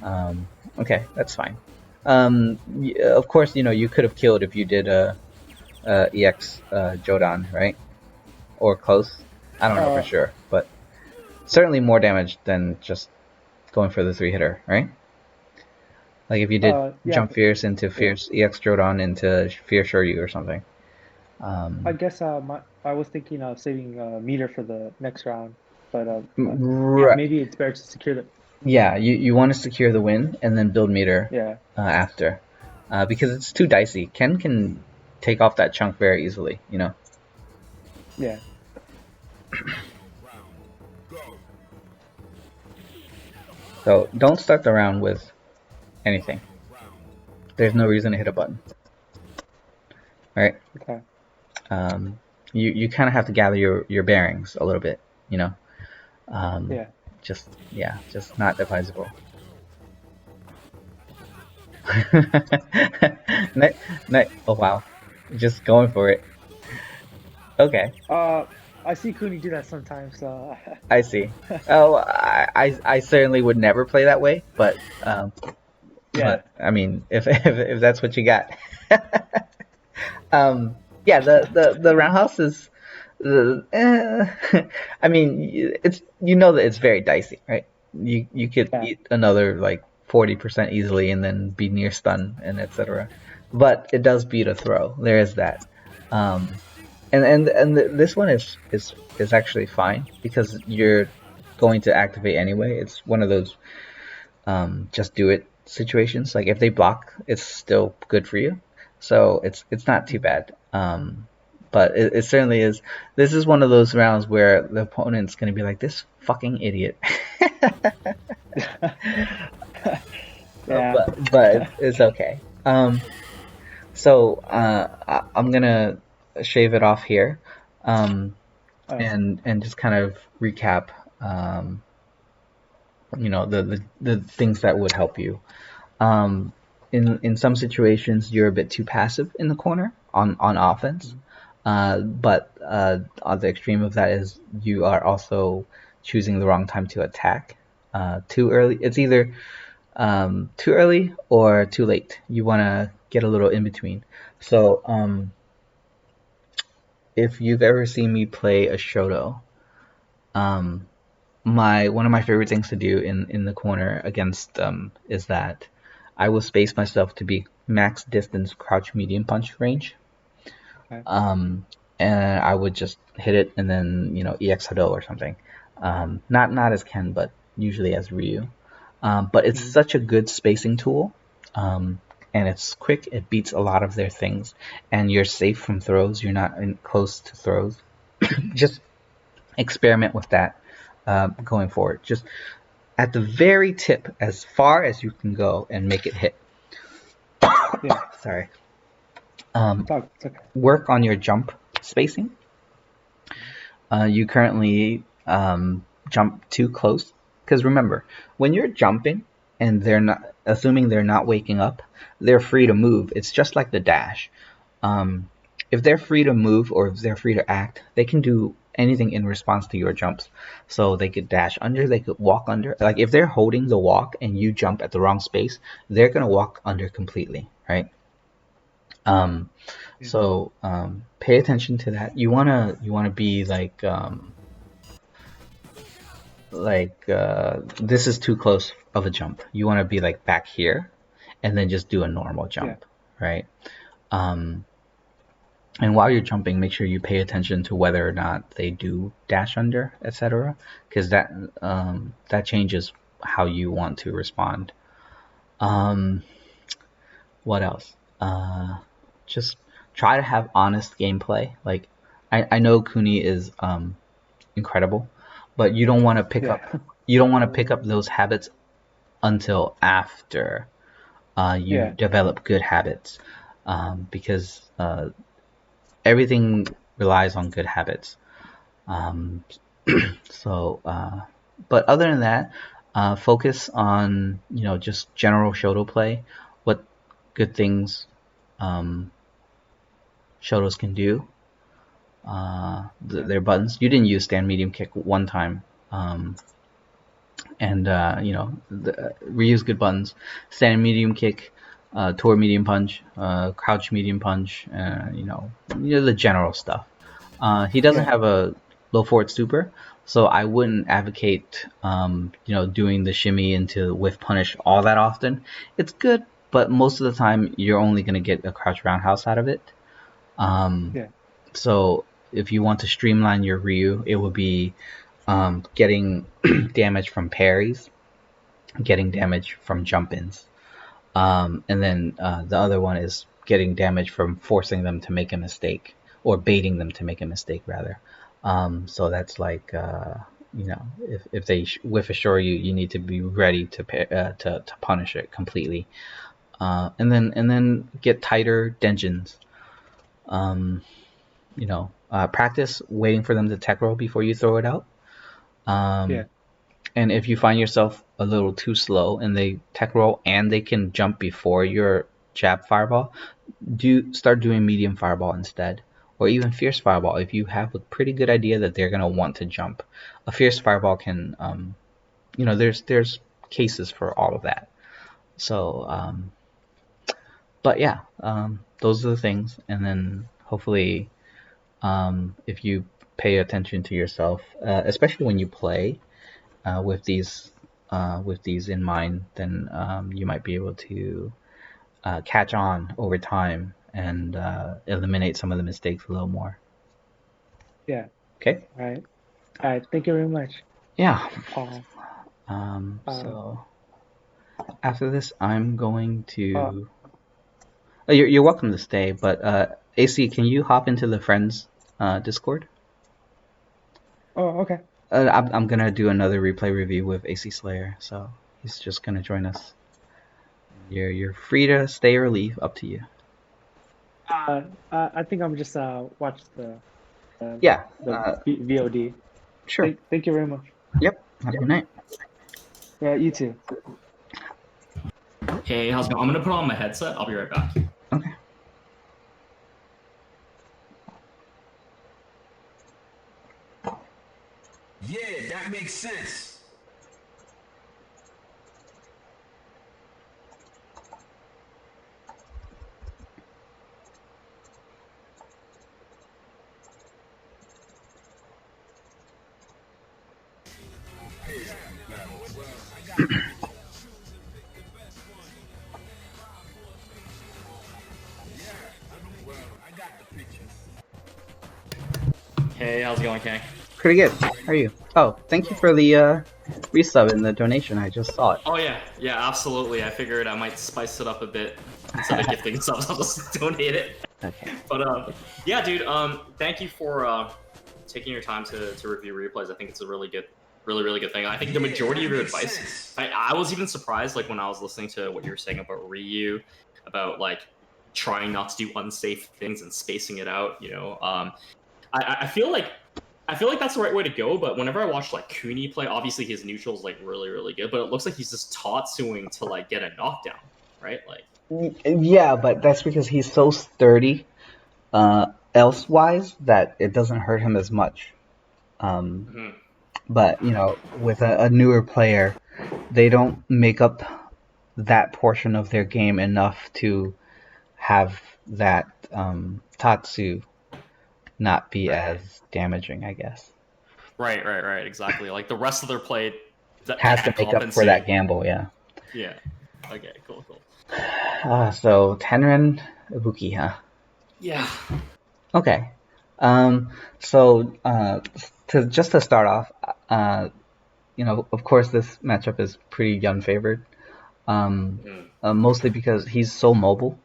Um, okay, that's fine. Of course, you could have killed if you did a EX Jodan, right? Or close. I don't know for Uh. sure, but certainly more damage than just going for the three hitter, right? Like if you did Yeah. jump fierce into Yeah. fierce EX Jodan into fierce Shoryu or something. I Um, guess I was thinking of saving meter for the next round, but yeah, right, maybe it's better to secure the. yeah, you want to secure the win and then build meter Yeah. after, because it's too dicey. Ken can take off that chunk very easily. Yeah. So don't start the round with anything. There's no reason to hit a button, right? Okay. Um, you kind of have to gather your bearings a little bit, you know. Um, Yeah. just yeah, just not advisable. Night, night. Oh wow, just going for it. Okay, Uh, I see Cooney do that sometimes. So I see. Oh, I certainly would never play that way, but yeah. I mean, if that's what you got. Yeah, the roundhouse is, I mean, it's that it's very dicey, right? You could Yeah. eat another like 40% easily and then be near stun and etc. But it does beat a throw. There is that. Um, and this one is actually fine because you're going to activate anyway. It's one of those just do it situations. Like if they block, it's still good for you. So it's not too Mhm. bad. But it certainly is. This is one of those rounds where the opponent's gonna be like, this fucking idiot. Yeah. But it's okay. So I'm gonna shave it off here, um, Uh, and just kind of recap, um, the things that would help you. Um, in some situations, you're a bit too passive in the corner on offense. mhm. But on the extreme of that is you are also choosing the wrong time to attack. Too early. It's either too early or too late. You want to get a little in between. So if you've ever seen me play a Shoto, um, my one of my favorite things to do in the corner against them is that I will space myself to be max distance crouch medium punch range. Okay. Um, and I would just hit it and then EX Hado or something. Not as Ken, but usually as Ryu. But it's Mhm. such a good spacing tool. Um, and it's quick. It beats a lot of their things, and you're safe from throws. You're not close to throws. Just experiment with that going forward. Just at the very tip, as far as you can go, and make it hit. Yeah. Sorry. Um, It's okay. Work on your jump spacing. Mhm. You currently jump too close. Because remember, when you're jumping and they're not, assuming they're not waking up, they're free to move. It's just like the dash. Um, if they're free to move or if they're free to act, they can do anything in response to your jumps. So they could dash under, they could walk under. Like if they're holding the walk and you jump at the wrong space, they're gonna walk under completely, right? Um, Yeah. pay attention to that. You wanna be this is too close of a jump. You wanna be like back here, and then just do a normal Yeah. jump, right? Um, and while you're jumping, make sure you pay attention to whether or not they do dash under, etc., because that changes how you want to respond. Um, what else? Just try to have honest gameplay. Like I know Kuni is incredible, but Yeah. you don't want to pick up those habits until after you Yeah. develop good habits, because everything relies on good habits. Um, so, but other than that, focus on just general shoto play. What good things um, shotos can do. Yeah. Their buttons. You didn't use stand medium kick one time. And reuse good buttons. Stand medium kick, tour medium punch, crouch medium punch. The general stuff. He doesn't Yeah. have a low forward super, so I wouldn't advocate doing the shimmy into whiff punish all that often. It's good, but most of the time you're only going to get a crouch roundhouse out of it. Um, Yeah. so if you want to streamline your Ryu, it would be getting damage from parries, getting damage from jump ins. And then the other one is getting damage from forcing them to make a mistake or baiting them to make a mistake, rather. So that's like, if they whiff assure you, you need to be ready to punish it completely. And then get tighter dungeons. Um, practice waiting for them to tech roll before you throw it out. Yeah. Um, and if you find yourself a little too slow and they tech roll and they can jump before your jab fireball, start doing medium fireball instead. Or even fierce fireball if you have a pretty good idea that they're gonna want to jump. A fierce fireball can there's cases for all of that. So but yeah, those are the things, and then hopefully if you pay attention to yourself, especially when you play, with these in mind, then you might be able to catch on over time and eliminate some of the mistakes a little more. Yeah. Okay? All right. All right. Thank you very much. Yeah. Uh, uh, So after this, I'm going uh, to. Oh, you're welcome to stay, but AC, can you hop into the friends Discord? okay. I'm gonna do another replay review with AC Slayer, so he's just gonna join us. You're free to stay or leave, up to you. I think I'm just watch uh, Yeah, the VOD. sure. Thank you very much. Yep. Have a good night. Yeah, you too. Hey, how's it going? I'm gonna put on my headset. I'll be right back. Okay. Yeah, that makes sense. Hey, how's it going, Kang? Pretty good. How are you? Oh, thank you for the resub and the donation. I just saw it. Oh yeah, absolutely. I figured I might spice it up a bit instead of gifting subs. I'll just donate it. Okay. But yeah, dude. Thank you for taking your time to review replays. I think it's a really good, really good thing. I think the majority of your advice. I was even surprised, like when I was listening to what you were saying about Ryu, about like trying not to do unsafe things and spacing it out. I feel like that's the right way to go. But whenever I watch like Cooney play, obviously his neutral is like really good, but it looks like he's just Tatsuing to like get a knockdown, right? Like, Yeah, but that's because he's so sturdy, elsewise, that it doesn't hurt him as much. mhm. But with a newer player, they don't make up that portion of their game enough to have that Tatsu not be as damaging, I guess. Right, exactly. Like the rest of their play that Has to can't make up for that compensate. gamble, yeah. Yeah. Okay, cool. So Tenren Ibuki, huh? Yeah. Okay. So to start off, of course this matchup is pretty unfavored. Mhm. Mostly because he's so mobile.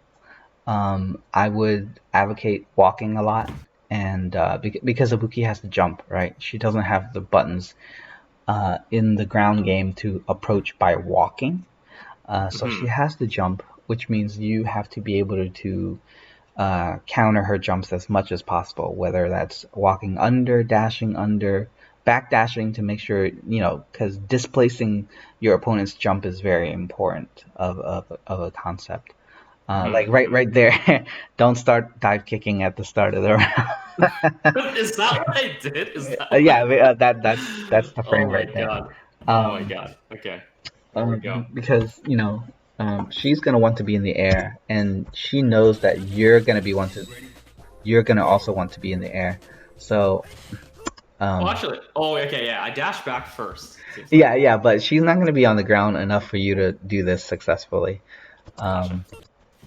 I would advocate walking a lot, and because Ibuki has to jump, right? She doesn't have the buttons in the ground game to approach by walking. So she Mhm. has to jump, which means you have to be able to counter her jumps as much as possible, whether that's walking under, dashing under, back dashing to make sure, because displacing your opponent's jump is very important of a concept. Like right there, don't start dive kicking at the start of the round. Is that what I did? Is that what Yeah, I did? that's the frame Oh my right there. god. Oh my Um, god. Okay. There we go. because she's gonna want to be in the air, and she knows that you're gonna also want to be in the air. So Oh, um, actually. Oh, okay. Yeah, I dashed back first. Seems like. yeah, but she's not gonna be on the ground enough for you to do this successfully. Gotcha.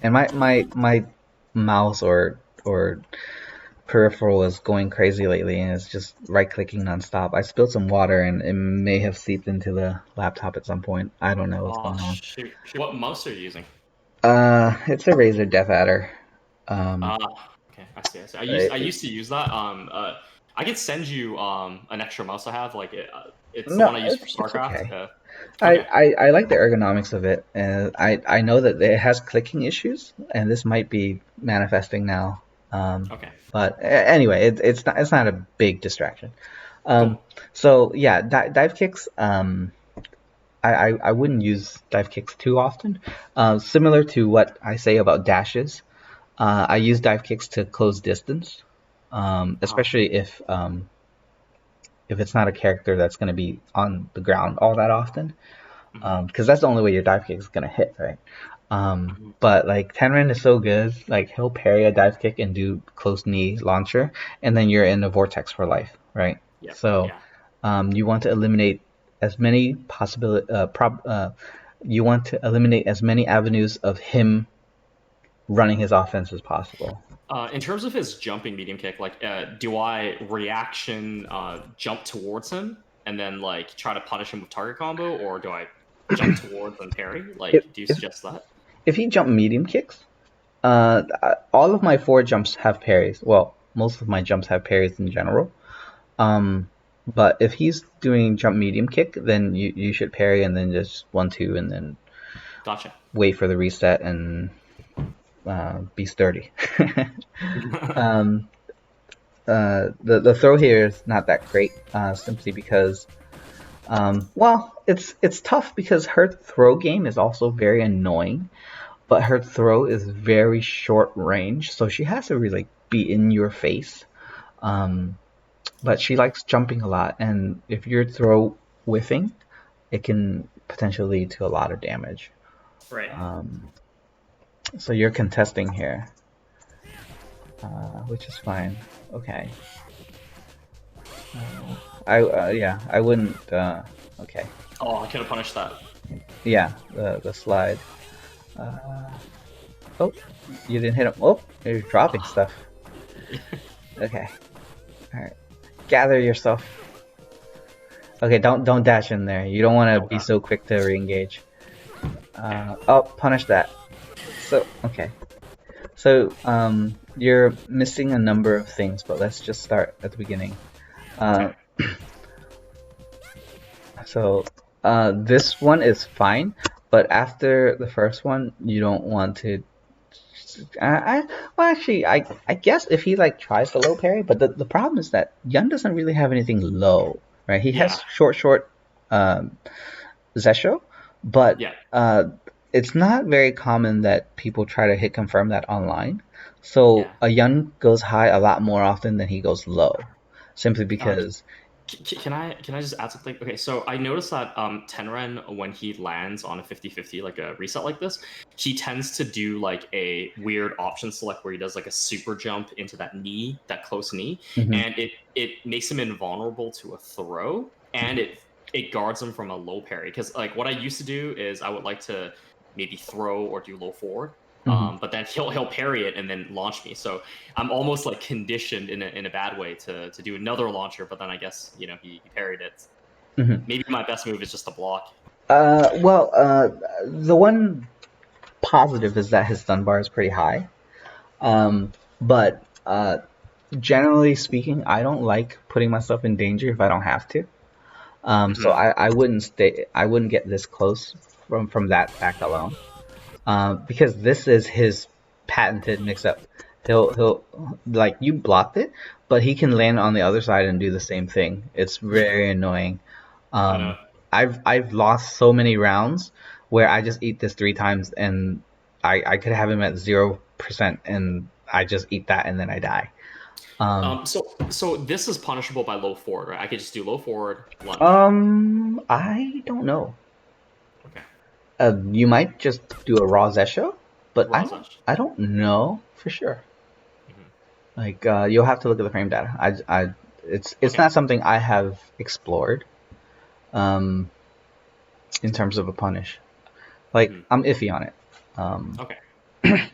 And my mouse or peripheral is going crazy lately, and it's just right clicking nonstop. I spilled some water, and it may have seeped into the laptop at some point. I don't know what's Oh going on. shoot. What mouse are you using? It's a Razer Death Adder. Um, Okay. I see. I it- used to use that. I could send you an extra mouse I have. Like it's the no, one I use for it's StarCraft. okay. Okay. I like the ergonomics of it, and I know that it has clicking issues, and this might be manifesting now. Okay. But anyway, it's not a big distraction. Cool. So yeah, dive kicks. I wouldn't use dive kicks too often. Similar to what I say about dashes, I use dive kicks to close distance, especially if it's not a character that's going to be on the ground all that often, because that's the only way your dive kick is going to hit, right? But like Tenrin is so good, like he'll parry a dive kick and do close knee launcher, and then you're in the vortex for life, right? Yeah. So Yeah. you want to eliminate as many you want to eliminate as many avenues of him running his offense as possible. In terms of his jumping medium kick, like, do I reaction jump towards him and then like try to punish him with target combo, or do I jump towards and parry? If Like, do you if suggest that? if he jump medium kicks, all of my forward jumps have parries. Well, most of my jumps have parries in general. Um, but if he's doing jump medium kick, then you should parry and then just 1-2 and then Gotcha. wait for the reset and be sturdy. um, the throw here is not that great, simply because well, it's tough because her throw game is also very annoying, but her throw is very short range, so she has to really be in your face. Um, but she likes jumping a lot, and if your throw whiffing, it can potentially lead to a lot of damage. Right. So you're contesting here, which is fine. Okay. I wouldn't. Okay. Oh, I could have punished that. Yeah, the slide. Oh, you didn't hit him. Oh, you're dropping stuff. Okay. All right. Gather yourself. Okay, don't dash in there. You don't want to be so quick to re-engage. Oh, punish that. So okay. So you're missing a number of things, but let's just start at the beginning. So this one is fine, but after the first one, you don't want to. Well, actually, I guess if he like tries to low parry, but the problem is that Yun doesn't really have anything low, right? He has short Zesho, but it's not very common that people try to hit confirm that online. So a Yun goes high a lot more often than he goes low, simply because. Can I just add something? Okay, so I noticed that Tenren, when he lands on a 50-50, like a reset like this, he tends to do like a weird option select where he does like a super jump into that knee, that close knee, and it makes him invulnerable to a throw, and it guards him from a low parry. Because like what I used to do is I would like to maybe throw or do low forward. But then he'll parry it and then launch me. So I'm almost like conditioned in a bad way to do another launcher. But then I guess he parried it. Maybe my best move is just to block. The one positive is that his stun bar is pretty high. But generally speaking, I don't like putting myself in danger if I don't have to. So I wouldn't get this close from that fact alone. Because this is his patented mix-up. He'll like you blocked it, but he can land on the other side and do the same thing. It's very annoying. I know. I've lost so many rounds where I just eat this 3 times and I could have him at 0% and I just eat that and then I die. So this is punishable by low forward, right? I could just do low forward, lunge. I don't know. Okay. You might just do a raw Zesho, but Raw Zesh. I don't know for sure. Mhm. Like you'll have to look at the frame data. It's Okay. not something I have explored. In terms of a punish, like Mhm. I'm iffy on it. Okay.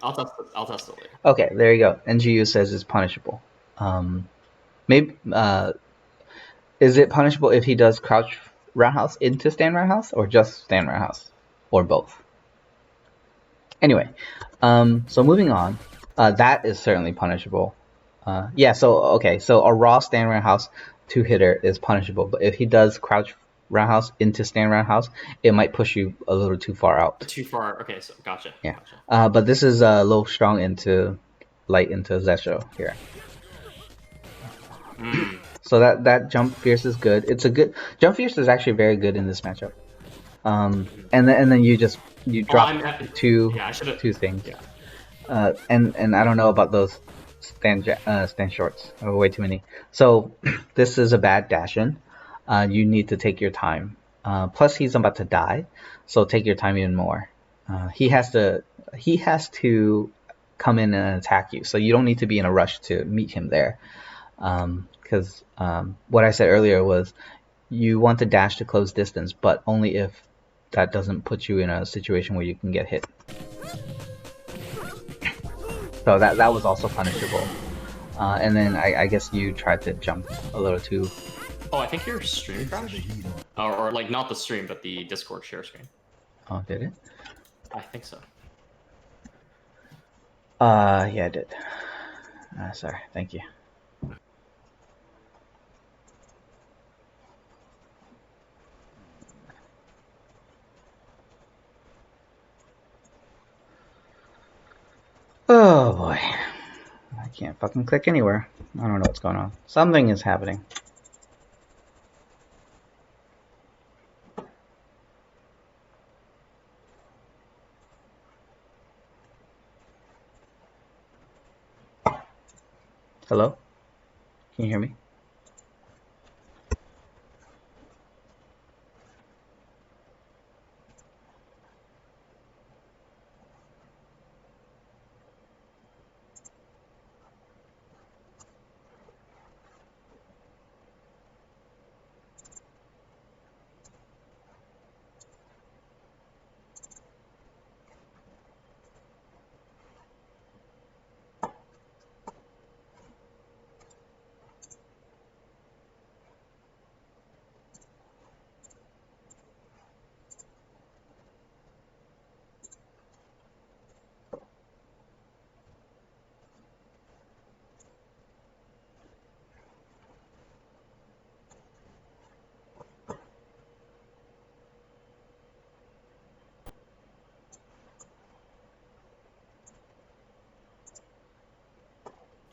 I'll test it later. Okay, there you go. NGU says it's punishable. Maybe is it punishable if he does crouch roundhouse into stand roundhouse or just stand roundhouse or both? Anyway, so moving on, that is certainly punishable. Yeah, so okay, so a raw stand roundhouse 2-hitter is punishable, but if he does crouch roundhouse into stand roundhouse, it might push you a little too far out. Too far. Okay, so gotcha. Yeah, Gotcha. but this is low strong into light into Zesho here. So that jump fierce is good. It's a good jump fierce is actually very good in this matchup. And then you drop two Yeah, I should have. things. Yeah. And I don't know about those stand shorts. Way too many. So this is a bad dash in. You need to take your time. Plus he's about to die, so take your time even more. He has to come in and attack you, so you don't need to be in a rush to meet him there. Because what I said earlier was you want to dash to close distance, but only if that doesn't put you in a situation where you can get hit. So that was also punishable. And then I guess you tried to jump a little too. Oh, I think your stream crashed. Or like not the stream, but the Discord share screen. Oh, did it? I think so. Yeah, I did. Sorry, thank you. Oh boy. I can't fucking click anywhere. I don't know what's going on. Something is happening. Hello? Can you hear me?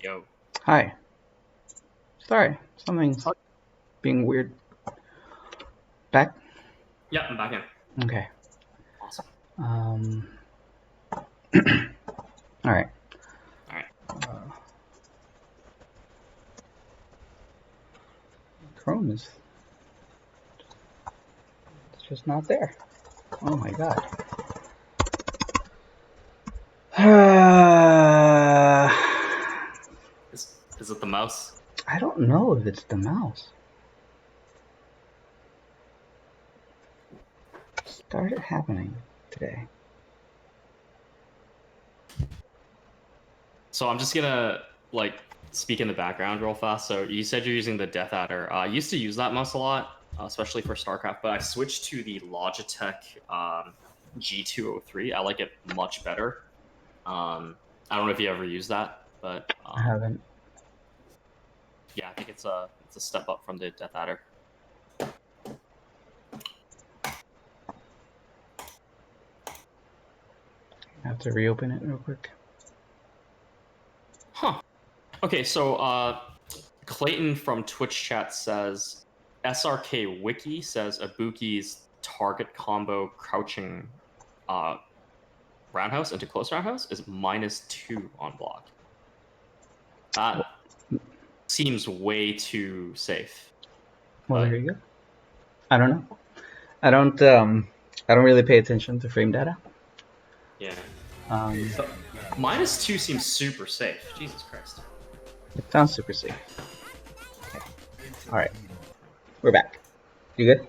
Yo. Hi. Sorry, something's being weird. Back? Yeah, I'm back in. Okay. Awesome. All right. All right. Chrome is it's just not there. Oh my god. Is it the mouse? I don't know if it's the mouse. Started happening today. So I'm just gonna like speak in the background real fast. So you said you're using the Death Adder. I used to use that mouse a lot, especially for StarCraft, but I switched to the Logitech G203. I like it much better. I don't know if you ever use that, but I haven't. yeah, I think it's a step up from the Death Adder. I have to reopen it real quick. Okay, so Clayton from Twitch chat says SRK Wiki says Ibuki's target combo crouching roundhouse into close roundhouse is -2 on block. That seems way too safe. Well, But there you go. I don't know. I don't really pay attention to frame data. yeah, So -2 seems super safe. Jesus Christ. it sounds super safe. Okay. All right, we're back. You good?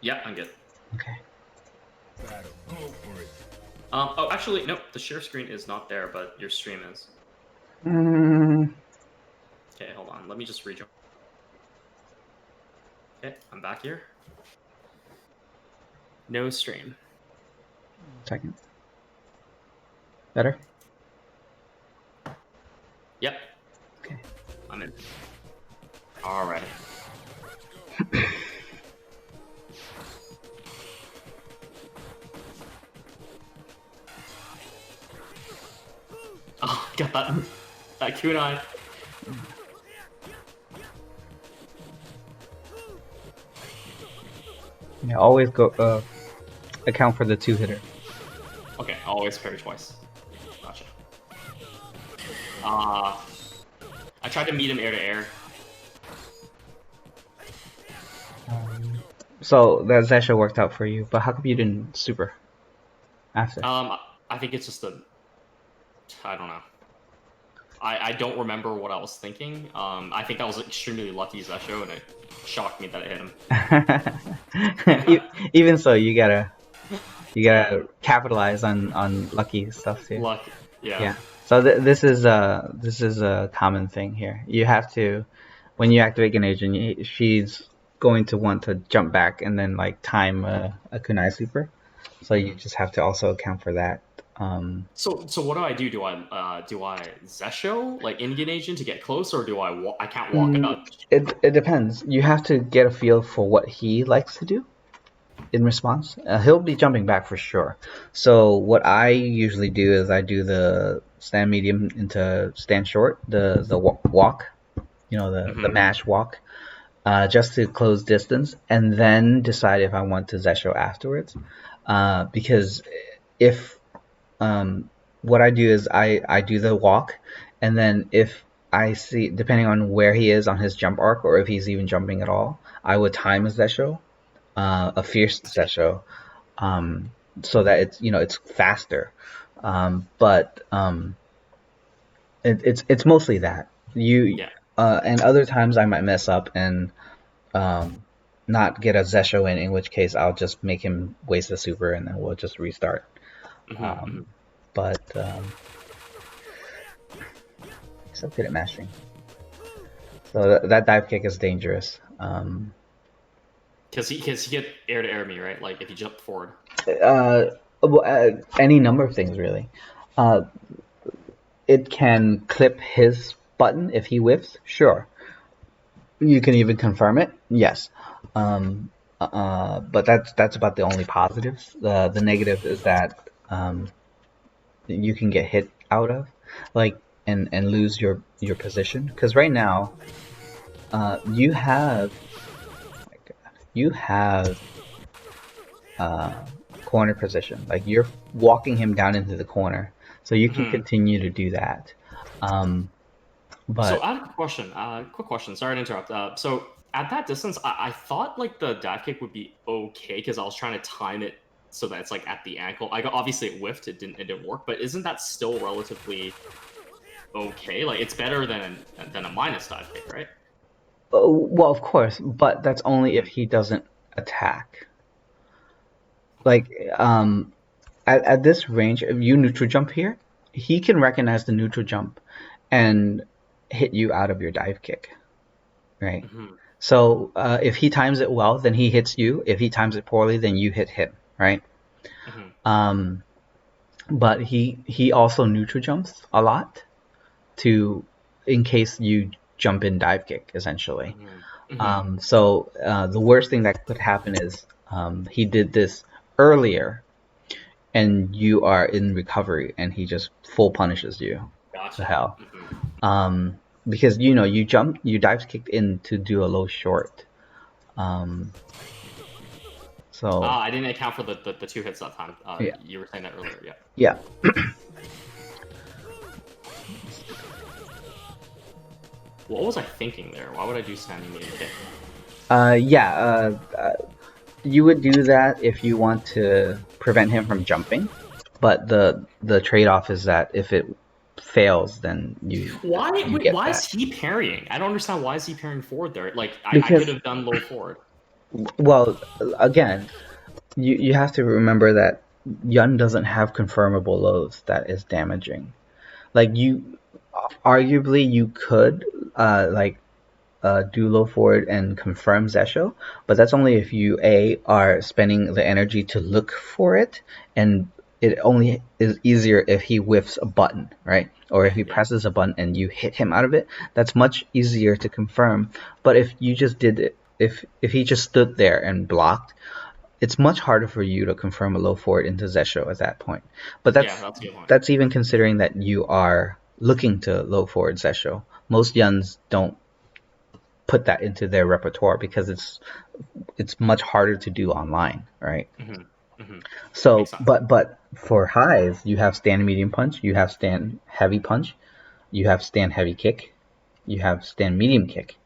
Yeah, I'm good. Okay. Oh, actually, no. The share screen is not there, but your stream is. Mm, Okay, hold on. Let me just rejoin. Okay, I'm back here. No stream. second. Better? Yep, Okay. I'm in. All right. Oh, got that kunai. Yeah, always go account for the 2-hitter. Okay, always parry twice. Gotcha. I tried to meet him air to air. So that Zesha worked out for you, but how come you didn't super after? I think it's just I don't know. I don't remember what I was thinking. I think that was extremely lucky Zesho, and it shocked me that it hit him. Even so, you gotta capitalize on lucky stuff too. Luck, yeah. Yeah. So this is a common thing here. You have to, when you activate an agent, she's going to want to jump back and then like time a kunai super. So you just have to also account for that. So what do I do? Do I Zesho like in-game agent to get close, or do I can't walk up? It depends. You have to get a feel for what he likes to do in response. He'll be jumping back for sure. So what I usually do is I do the stand medium into stand short, the walk, the mash walk, just to close distance, and then decide if I want to Zesho afterwards. Because if what I do is I do the walk, and then if I see, depending on where he is on his jump arc, or if he's even jumping at all, I would time a Zesho, a fierce Zesho, so that it's faster. But it's mostly that and other times I might mess up and not get a Zesho in which case I'll just make him waste a super and then we'll just restart. But he's so good at mashing. So that dive kick is dangerous. Because he get air to air me, right? Like if you jump forward. Any number of things really. It can clip his button if he whiffs, sure. You can even confirm it, yes. But that's about the only positives. The negative is that you can get hit out of, like, and lose your position. Because right now, you have corner position. Like you're walking him down into the corner, so you can continue to do that. But so I have a question. Quick question. Sorry to interrupt. So at that distance, I thought like the dive kick would be okay because I was trying to time it so that it's like at the ankle. Obviously it whiffed. It didn't work. But isn't that still relatively okay? Like it's better than a minus dive kick, right? well, of course, but that's only if he doesn't attack. Like at this range, if you neutral jump here, he can recognize the neutral jump and hit you out of your dive kick, right? So if he times it well, then he hits you. If he times it poorly, then you hit him, right? But he also neutral jumps a lot in case you jump in dive kick, essentially. So the worst thing that could happen is he did this earlier and you are in recovery and he just full punishes you to hell. Because you dive kicked in to do a low short. So I didn't account for the 2 hits that time. Yeah. You were saying that earlier, yeah. yeah. What was I thinking there? Why would I do standing medium kick? You would do that if you want to prevent him from jumping, but the trade-off is that if it fails, then you get Why that. is he parrying? I don't understand. Why is he parrying forward there? Like, I Because- could have done low forward. Well, again, you have to remember that Yun doesn't have confirmable lows that is damaging. Like, arguably you could do low forward and confirm Zesho, but that's only if you are spending the energy to look for it, and it only is easier if he whiffs a button, right? Or if he presses a button and you hit him out of it, that's much easier to confirm. But if you just did it, if he just stood there and blocked, it's much harder for you to confirm a low forward into Zesho at that point. But That's a good point. that's even considering that you are looking to low forward Zesho. Most Yuns don't put that into their repertoire because it's much harder to do online, right? So, but for highs, you have stand medium punch, you have stand heavy punch, you have stand heavy kick, you have stand medium kick.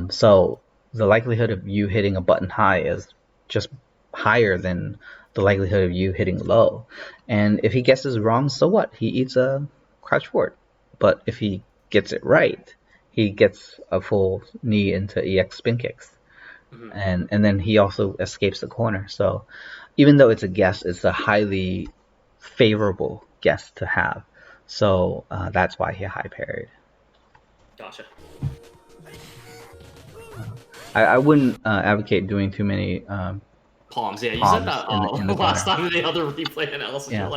So the likelihood of you hitting a button high is just higher than the likelihood of you hitting low. And if he guesses wrong, so what? He eats a crouch forward. But if he gets it right, he gets a full knee into EX spin kicks. And then he also escapes the corner. So even though it's a guess, it's a highly favorable guess to have. So that's why he high parried. Gotcha. I wouldn't advocate doing too many palms. Yeah, you palms said that in the last corner. time in the other replay analysis. Yeah. You're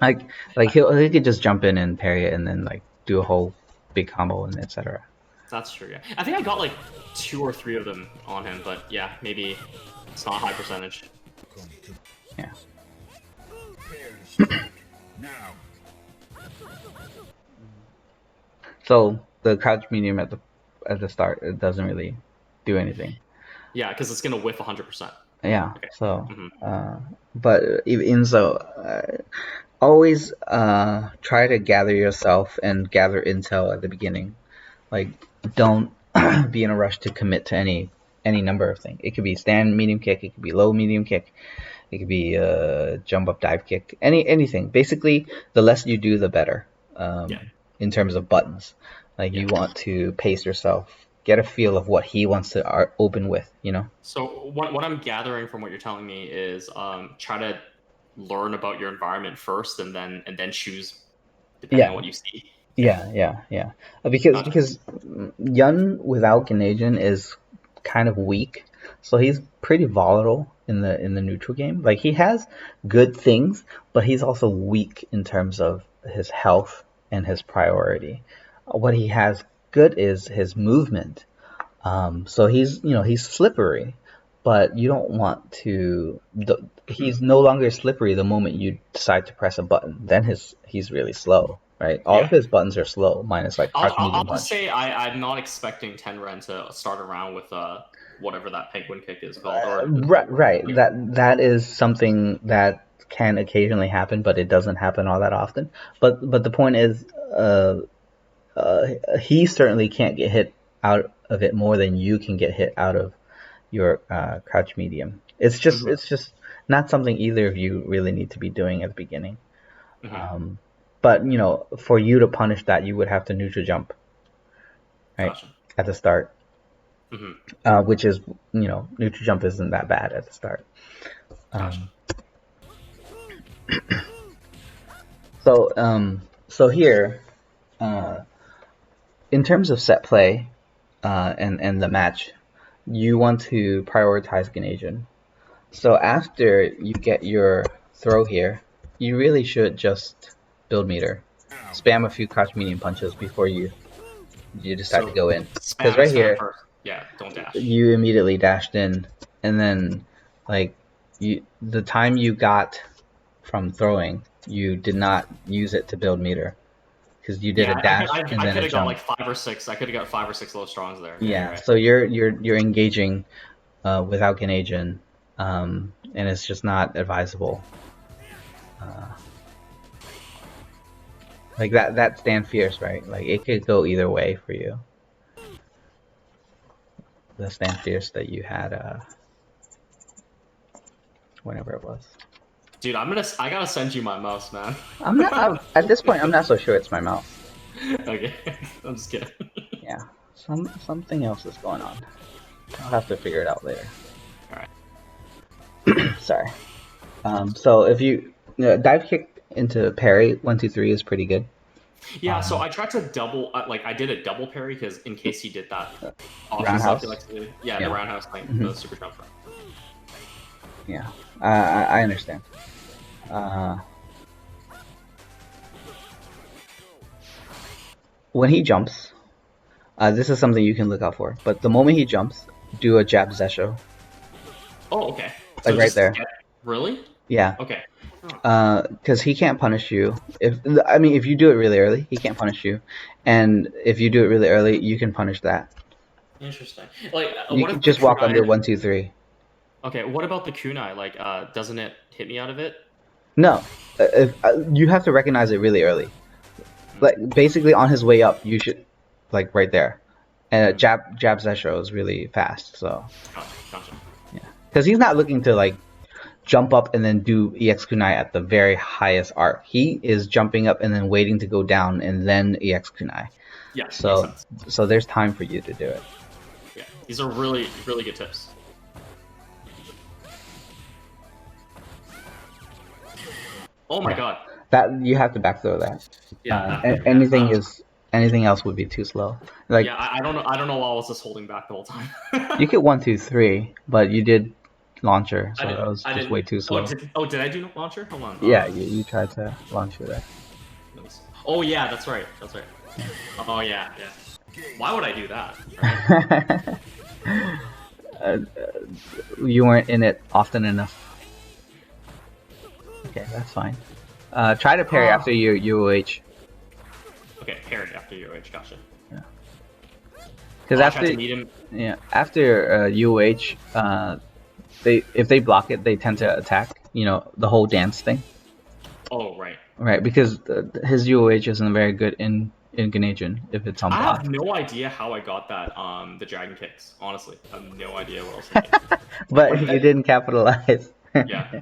like, Like he could just jump in and parry it and then like do a whole big combo and etc. That's true. Yeah, I think I got like 2 or 3 of them on him, but yeah, maybe it's not a high percentage. Yeah. So the crouch medium at the start, it doesn't really do anything. Yeah, because it's gonna whiff 100%. Yeah. Okay. So, but even so, always try to gather yourself and gather intel at the beginning. Like, don't be in a rush to commit to any number of things. It could be stand medium kick, it could be low medium kick, it could be jump up dive kick, anything. Basically, the less you do, the better. In terms of buttons, like you want to pace yourself, get a feel of what he wants to open with, you know. So what I'm gathering from what you're telling me is try to learn about your environment first, and then choose depending on what you see. Yeah. Because Yun without Ganesian is kind of weak, so he's pretty volatile in the neutral game. Like, he has good things, but he's also weak in terms of his health and his priority. What he has good is his movement. So he's slippery, but you don't want to. He's no longer slippery the moment you decide to press a button. Then he's really slow, right? All of his buttons are slow, minus like crouch medium punch. I'll just say I'm not expecting Tenren to start around with whatever that penguin kick is called. Right. That is something that can occasionally happen, but it doesn't happen all that often. But the point is, he certainly can't get hit out of it more than you can get hit out of your crouch medium. It's just not something either of you really need to be doing at the beginning. But for you to punish that, you would have to neutral jump, right, at the start. Which is, neutral jump isn't that bad at the start. So here, in terms of set play and the match, you want to prioritize Ganesian. So after you get your throw here, you really should just build meter. Spam a few crouch medium punches before you decide to go in. Because right here, don't dash. You immediately dashed in, and then the time you got from throwing, you did not use it to build meter, because you did Yeah, a dash I and could then a have got jump. like 5 or 6. I could have got 5 or 6 low strongs there. Yeah, you're right. so you're engaging without Ganagin, and it's just not advisable. Like that stand fierce, right? Like it could go either way for you. The stand fierce that you had, whenever it was. Dude, I gotta send you my mouse, man. At this point. I'm not so sure it's my mouse. Okay, I'm just kidding. Yeah, something else is going on. I'll have to figure it out later. Alright. Sorry. So if you dive kick into parry 1 2 3 is pretty good. Yeah, so I tried to double, I did a double parry because in case he did that option Roundhouse? stuff he likes to do. Yeah, Yeah. the roundhouse thing, Mhm. the super jump. Yeah, I understand. When he jumps, this is something you can look out for. But the moment he jumps, do a jab zesho. Oh, okay. Like right there. Really? Yeah. Okay. Because he can't punish you. If you do it really early, he can't punish you, and if you do it really early, you can punish that. Interesting. Like, You what can if just the walk kunai... under 1 2 3. Okay, what about the kunai? Like, doesn't it hit me out of it? No, you have to recognize it really early. Like basically on his way up, you should like right there, and jab zesho is really fast. So Gotcha. yeah, because he's not looking to like jump up and then do EX kunai at the very highest arc. He is jumping up and then waiting to go down and then EX kunai. Yeah, makes So sense. there's time for you to do it. Yeah, these are really, really good tips. Oh my god. That you have to back throw that. Yeah. Anything else would be too slow. Like yeah, I don't know. I don't know why I was just holding back the whole time. you could 1 2 3, but you did launcher, so that was I just didn't- way too slow. Did I do launcher? Hold on. Yeah, you tried to launch it there. Oh yeah, that's right. That's right. Oh yeah. Why would I do that? Right? You weren't in it often enough. Okay, that's fine. Try to parry after your UOH. Okay, parried after UOH. Gotcha. Because I tried to meet him. after UOH, if they block it, they tend to attack. You know, the whole dance thing. Oh right. Right, because his UOH isn't very good in Ganajin if it's on I block. have no idea how I got that. The dragon kicks. Honestly, I have no idea what else. I did. But you didn't capitalize. Yeah.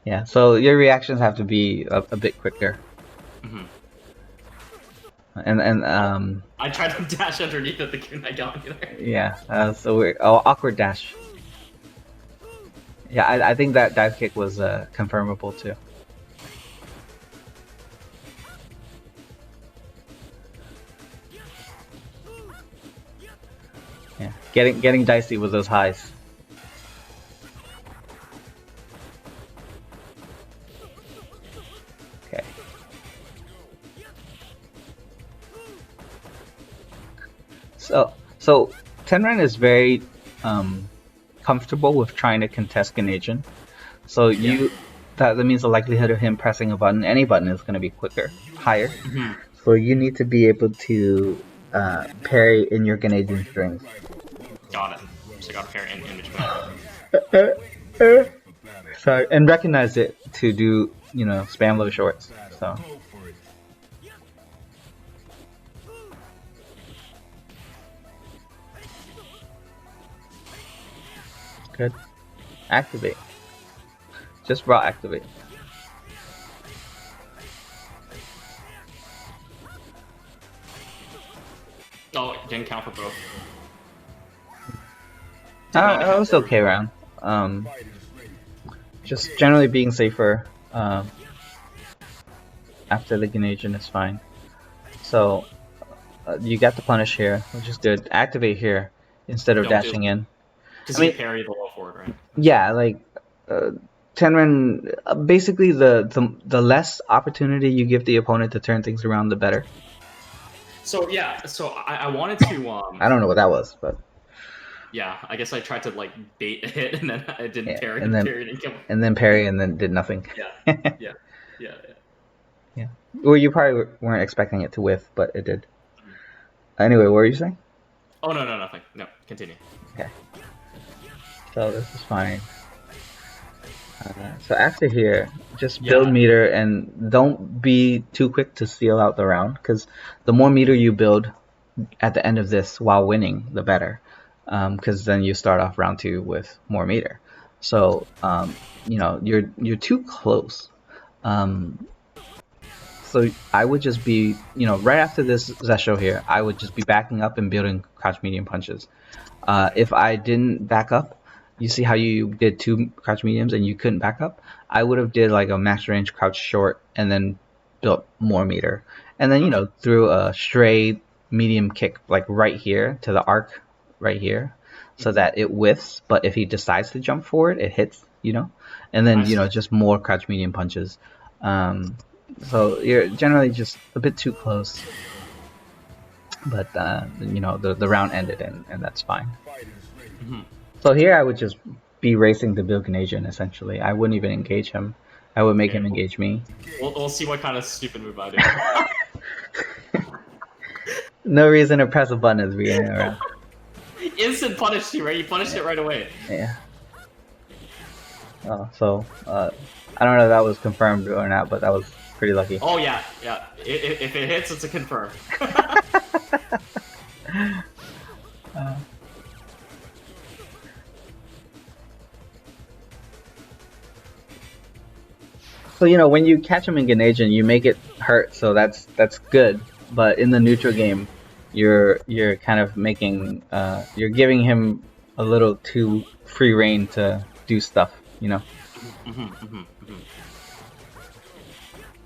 Yeah, so your reactions have to be a bit quicker. Mhm. And I tried to dash underneath it. The kunai got me there. yeah, so we're awkward dash. Yeah, I think that dive kick was confirmable too. Yeah, getting dicey with those highs. Okay. So Tenren is very comfortable with trying to contest Ganajin. So that means the likelihood of him pressing a button, any button, is going to be higher. Mhm. So you need to be able to parry in your Ganajin strings. Got it. So I got parry in between. Sorry, and recognize it to do, spam low shorts. So. Good. Activate. Just raw activate. Oh, it didn't count for both. I was okay around. Just generally being safer after the Ganajin is fine. So you got the punish here, which is good. Activate here instead of dashing in. Because you parry the low forward, right? Yeah, like Tenren. Basically, the less opportunity you give the opponent to turn things around, the better. So yeah, I wanted to. I don't know what that was, but yeah, I guess I tried to like bait a hit and then I didn't parry and then parry didn't come. and then parry and then did nothing. Yeah. Well, you probably weren't expecting it to whiff, but it did. Anyway, what were you saying? Oh no, nothing. No, continue. Okay. So this is fine. So after here, just build meter and don't be too quick to steal out the round, because the more meter you build at the end of this while winning, the better. Because then you start off round 2 with more meter. So you're too close. So I would just be, right after this Zesho here, I would just be backing up and building crouch medium punches. If I didn't back up, you see how you did 2 crouch mediums and you couldn't back up? I would have did like a max range crouch short and then built more meter. And then, threw a stray medium kick like right here to the arc right here so that it whiffs, but if he decides to jump forward, it hits, And then, just more crouch medium punches. So you're generally just a bit too close. But, the round ended and that's fine. Mm-hmm. So here I would just be racing to build Canadian, essentially. I wouldn't even engage him. I would make him engage me. We'll see what kind of stupid move I do. No reason to press a button as we get around. Instant punish too, right? You punished it right away. Yeah. Oh, so, I don't know if that was confirmed or not, but that was pretty lucky. Oh yeah. If it hits, it's a confirm. So when you catch him in Ganasian, you make it hurt, so that's good. But in the neutral game, you're kind of making you're giving him a little too free reign to do stuff,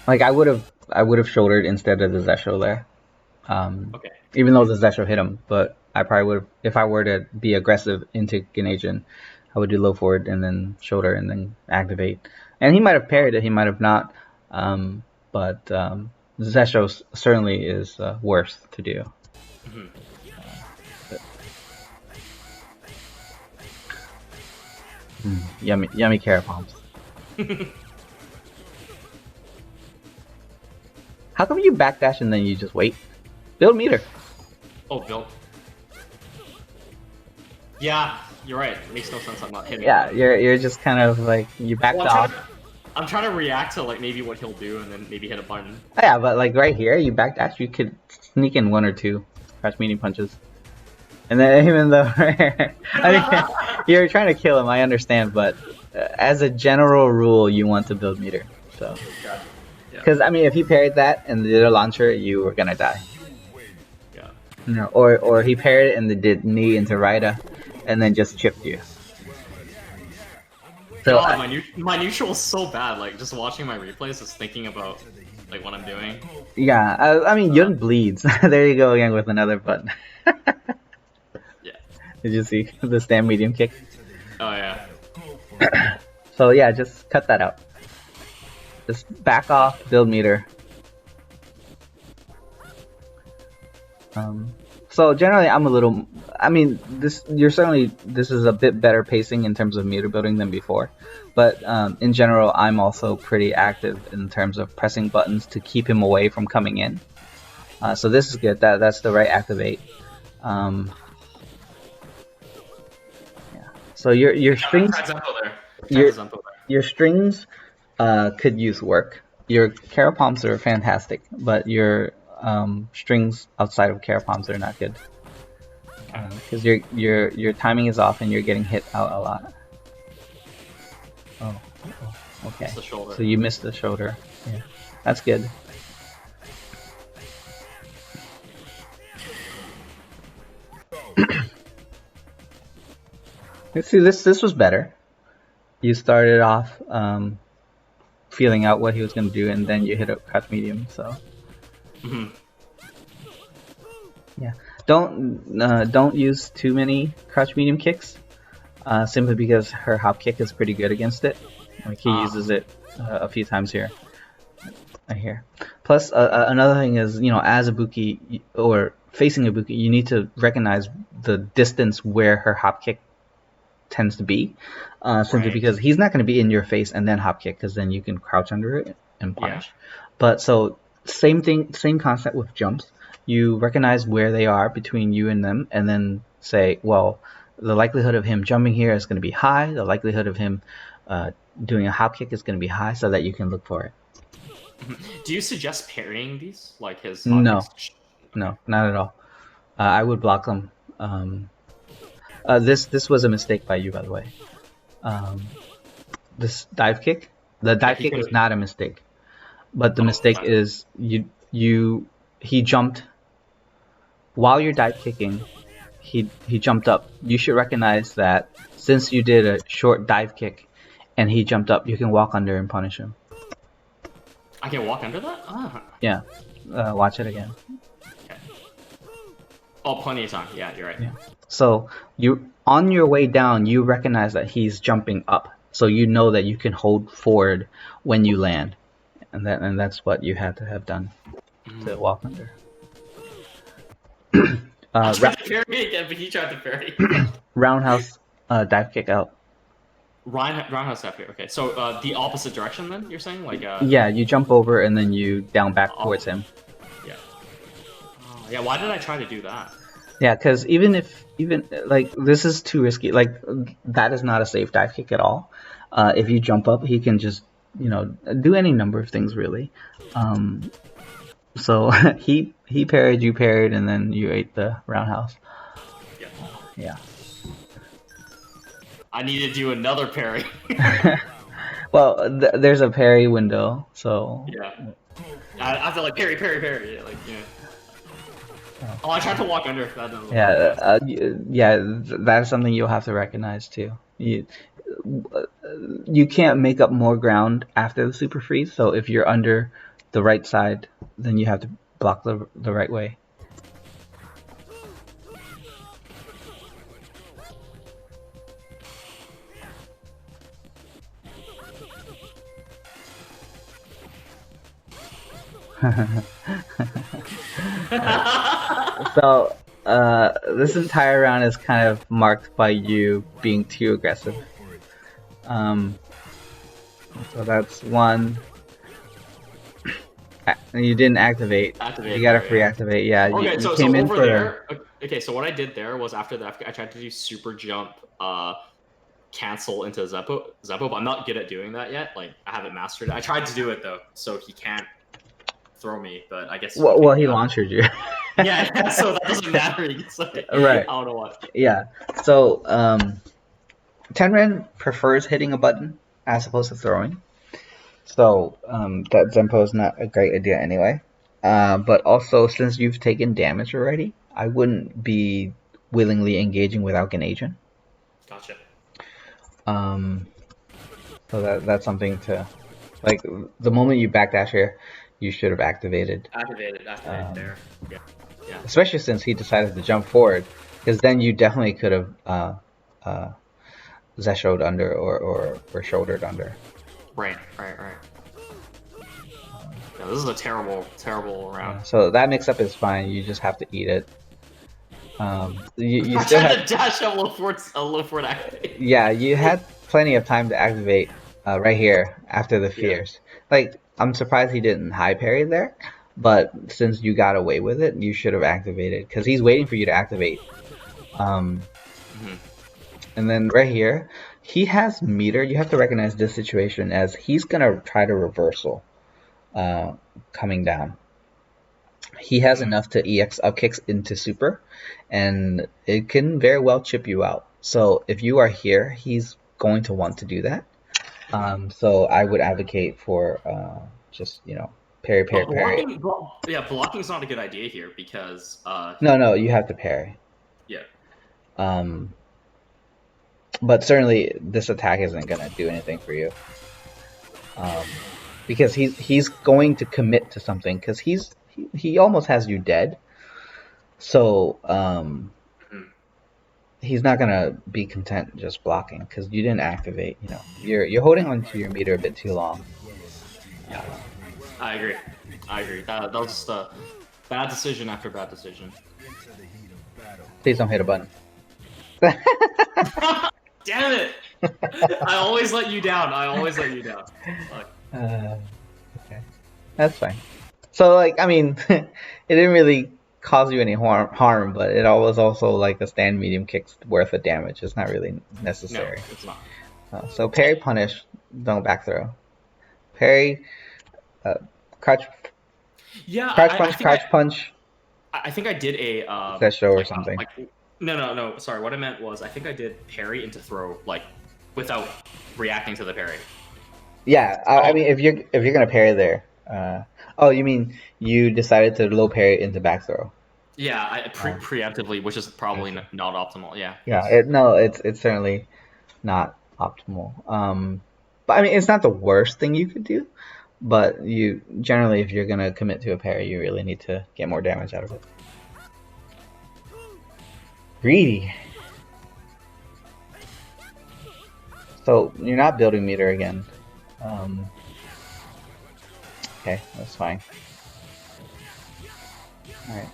Like I would have shouldered instead of the Zesho there. Okay. Even though the Zesho hit him, but I probably would have, if I were to be aggressive into Ganasian, I would do low forward and then shoulder and then activate. And he might have parried it, he might have not. But Zesho certainly is worse to do. Yummy carrot palms. How come you backdash and then you just wait? Build meter. Oh, build. Yeah, you're right. It makes no sense. I'm not hitting. Yeah, you're just kind of like you backed off. I'm trying to react to like maybe what he'll do and then maybe hit a button. Yeah, but like right here, you backdash, you could sneak in 1 or 2 crouch medium punches. And then even though you're trying to kill him, I understand, but as a general rule, you want to build meter. So, because if he parried that and did a launcher, you were gonna die. Yeah. Or he parried it and they did knee into Raida, and then just chipped you. So God, my neutral is so bad. Like just watching my replays, just thinking about like what I'm doing. Yeah, Yun bleeds. There you go again with another button. Yeah. Did you see the stand medium kick? Oh yeah. So yeah, just cut that out. Just back off, build meter. So generally, this is a bit better pacing in terms of meter building than before, but in general, I'm also pretty active in terms of pressing buttons to keep him away from coming in. So this is good. That's the right activate. Yeah. So your strings, your strings could use work. Your Carapalms are fantastic, but your strings outside of Carapalms are not good. Because your timing is off and you're getting hit out a lot. Oh, okay. So you missed the shoulder. Yeah, that's good. Let's see, this was better. You started off feeling out what he was going to do, and then you hit a crouch medium. So, yeah, don't use too many crouch medium kicks, simply because her hop kick is pretty good against it. Like he uses it a few times here. Plus, another thing is, as a Buki or facing a Buki, you need to recognize the distance where her hop kick tends to be, simply because he's not going to be in your face and then hop kick, because then you can crouch under it and punish. But so same thing, same concept with jumps. You recognize where they are between you and them, and then say, well, the likelihood of him jumping here is going to be high. The likelihood of him doing a hop kick is going to be high, so that you can look for it. Do you suggest parrying these, like his hot No, kicks? no, not at all. I would block them. This was a mistake by you, by the way. This dive kick. The dive kick is not a mistake, but the mistake is he jumped while you're dive kicking. He jumped up. You should recognize that since you did a short dive kick and he jumped up, you can walk under and punish him. I can walk under that? Yeah. Watch it again. Okay. Oh, plenty of time. Yeah, you're right. Yeah. So you on your way down, you recognize that he's jumping up. So you know that you can hold forward when you land. And that's what you had to have done to walk under. I tried to parry again, but he tried to parry. Roundhouse dive kick out. Roundhouse dive kick. Okay, so the opposite direction then, you're saying? Like Yeah, you jump over and then you down back towards him. Yeah. Yeah, why did I try to do that? Yeah, because even like this is too risky. Like that is not a safe dive kick at all. If you jump up, he can just do any number of things really. So he parried, you parried, and then you ate the roundhouse. Yeah. Yeah. I need to do another parry. Well, there's a parry window, so. Yeah. I feel like parry. Yeah, like yeah. Oh, I tried to walk under. That doesn't Yeah, that's something you'll have to recognize too. You can't make up more ground after the super freeze, so if you're under the right side, then you have to block the right way. So this entire round is kind of marked by you being too aggressive. So that's one. You didn't activate. You gotta free activate. Yeah. Okay, you so came in over for there. Okay, so what I did there was after that, I tried to do super jump, cancel into Zeppo, but I'm not good at doing that yet. Like I haven't mastered it. I tried to do it though, so he can't throw me. But I guess. Well, he launched you. Yeah, so that doesn't matter. Like, right. I don't know what. Yeah. So Tenren prefers hitting a button as opposed to throwing. So that Zempo is not a great idea anyway. But also, since you've taken damage already, I wouldn't be willingly engaging without an agent. Gotcha. So that's something to, like, the moment you backdash here, you should have activated. Activated there. Yeah. Especially since he decided to jump forward, because then you definitely could have Zeshoed under or shouldered under. Right. Yeah, this is a terrible round. So that mix-up is fine. You just have to eat it. You I still tried have to dash a low forward activate. Yeah, you had plenty of time to activate right here after the fears. Like, I'm surprised he didn't high parry there, but since you got away with it, you should have activated because he's waiting for you to activate. And then right here, he has meter. You have to recognize this situation as he's gonna try to reversal coming down. He has enough to EX up kicks into super, and it can very well chip you out. So if you are here, he's going to want to do that. So I would advocate for just parry. Blocking's not a good idea here because No, you have to parry. Yeah. But certainly this attack isn't gonna do anything for you. Because he's going to commit to something because he almost has you dead. So he's not gonna be content just blocking because you didn't activate. You're holding on to your meter a bit too long. Yeah, I agree. That was just a bad decision after bad decision. Please don't hit a button. Damn it! I always let you down. Fuck. Okay. That's fine. So like, I mean, it didn't really cause you any harm, but it was also like a stand medium kick's worth of damage. It's not really No, necessary. it's not. So parry, punish, don't back throw. Parry, uh, crouch, Yeah, crouch punch, crouch punch, I think I did a Sesho or something. no. Sorry, what I meant was I think I did parry into throw like without reacting to the parry. Yeah, I mean, if you're gonna parry there, oh, you mean you decided to low parry into back throw? Yeah, I preemptively, which is probably I see. not optimal. Yeah. Yeah, no, it's certainly not optimal. But I mean, it's not the worst thing you could do. But you generally, if you're gonna commit to a parry, you really need to get more damage out of it. Greedy. So you're not building meter again. Okay, that's fine. All right.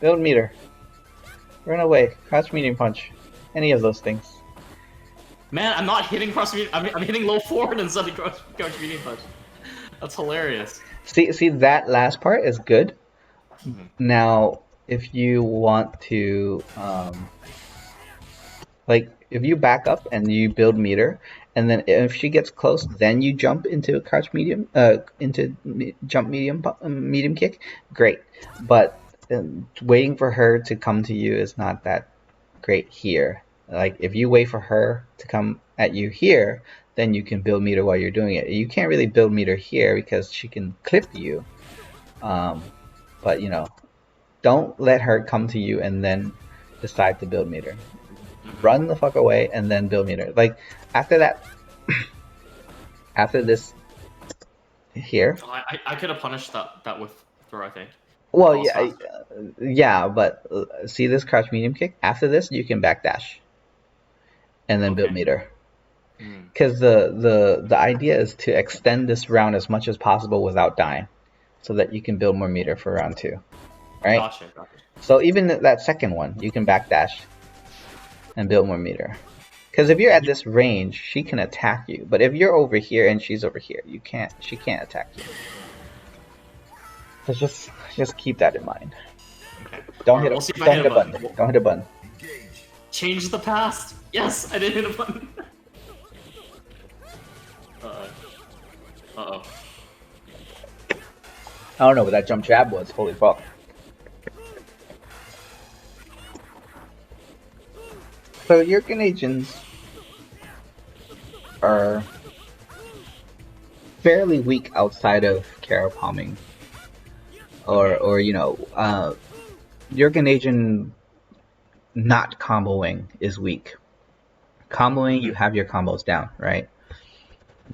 Build meter. Run away. Crouch medium punch. Any of those things. Man, I'm not hitting cross medium. I'm hitting low forward instead of crouch medium punch. That's hilarious. See that last part is good. Now, if you want to, like, if you back up and you build meter, and then if she gets close, then you jump into crouch medium, jump medium kick. Great, but waiting for her to come to you is not that great here. Like, if you wait for her to come at you here, then you can build meter while you're doing it. You can't really build meter here because she can clip you. But you know, don't let her come to you and then decide to build meter. Run the fuck away and then build meter. Like, after that, after this here. Oh, I could have punished that with throw, I think. Well, yeah, but see this crouch medium kick? After this, you can backdash and then build meter. Because the idea is to extend this round as much as possible without dying, so that you can build more meter for round 2, right? Gotcha. So even that second one, you can backdash and build more meter. Because if you're at this range, she can attack you. But if you're over here and she's over here, she can't attack you. So just keep that in mind. Okay. Don't hit a button. Don't hit a button. Change the past. Yes, I did hit a button. Uh-oh. I don't know what that jump jab was. Holy fuck. So your Canadians are fairly weak outside of Kara palming. Or you know, your Canadian not comboing is weak. Comboing, you have your combos down, right?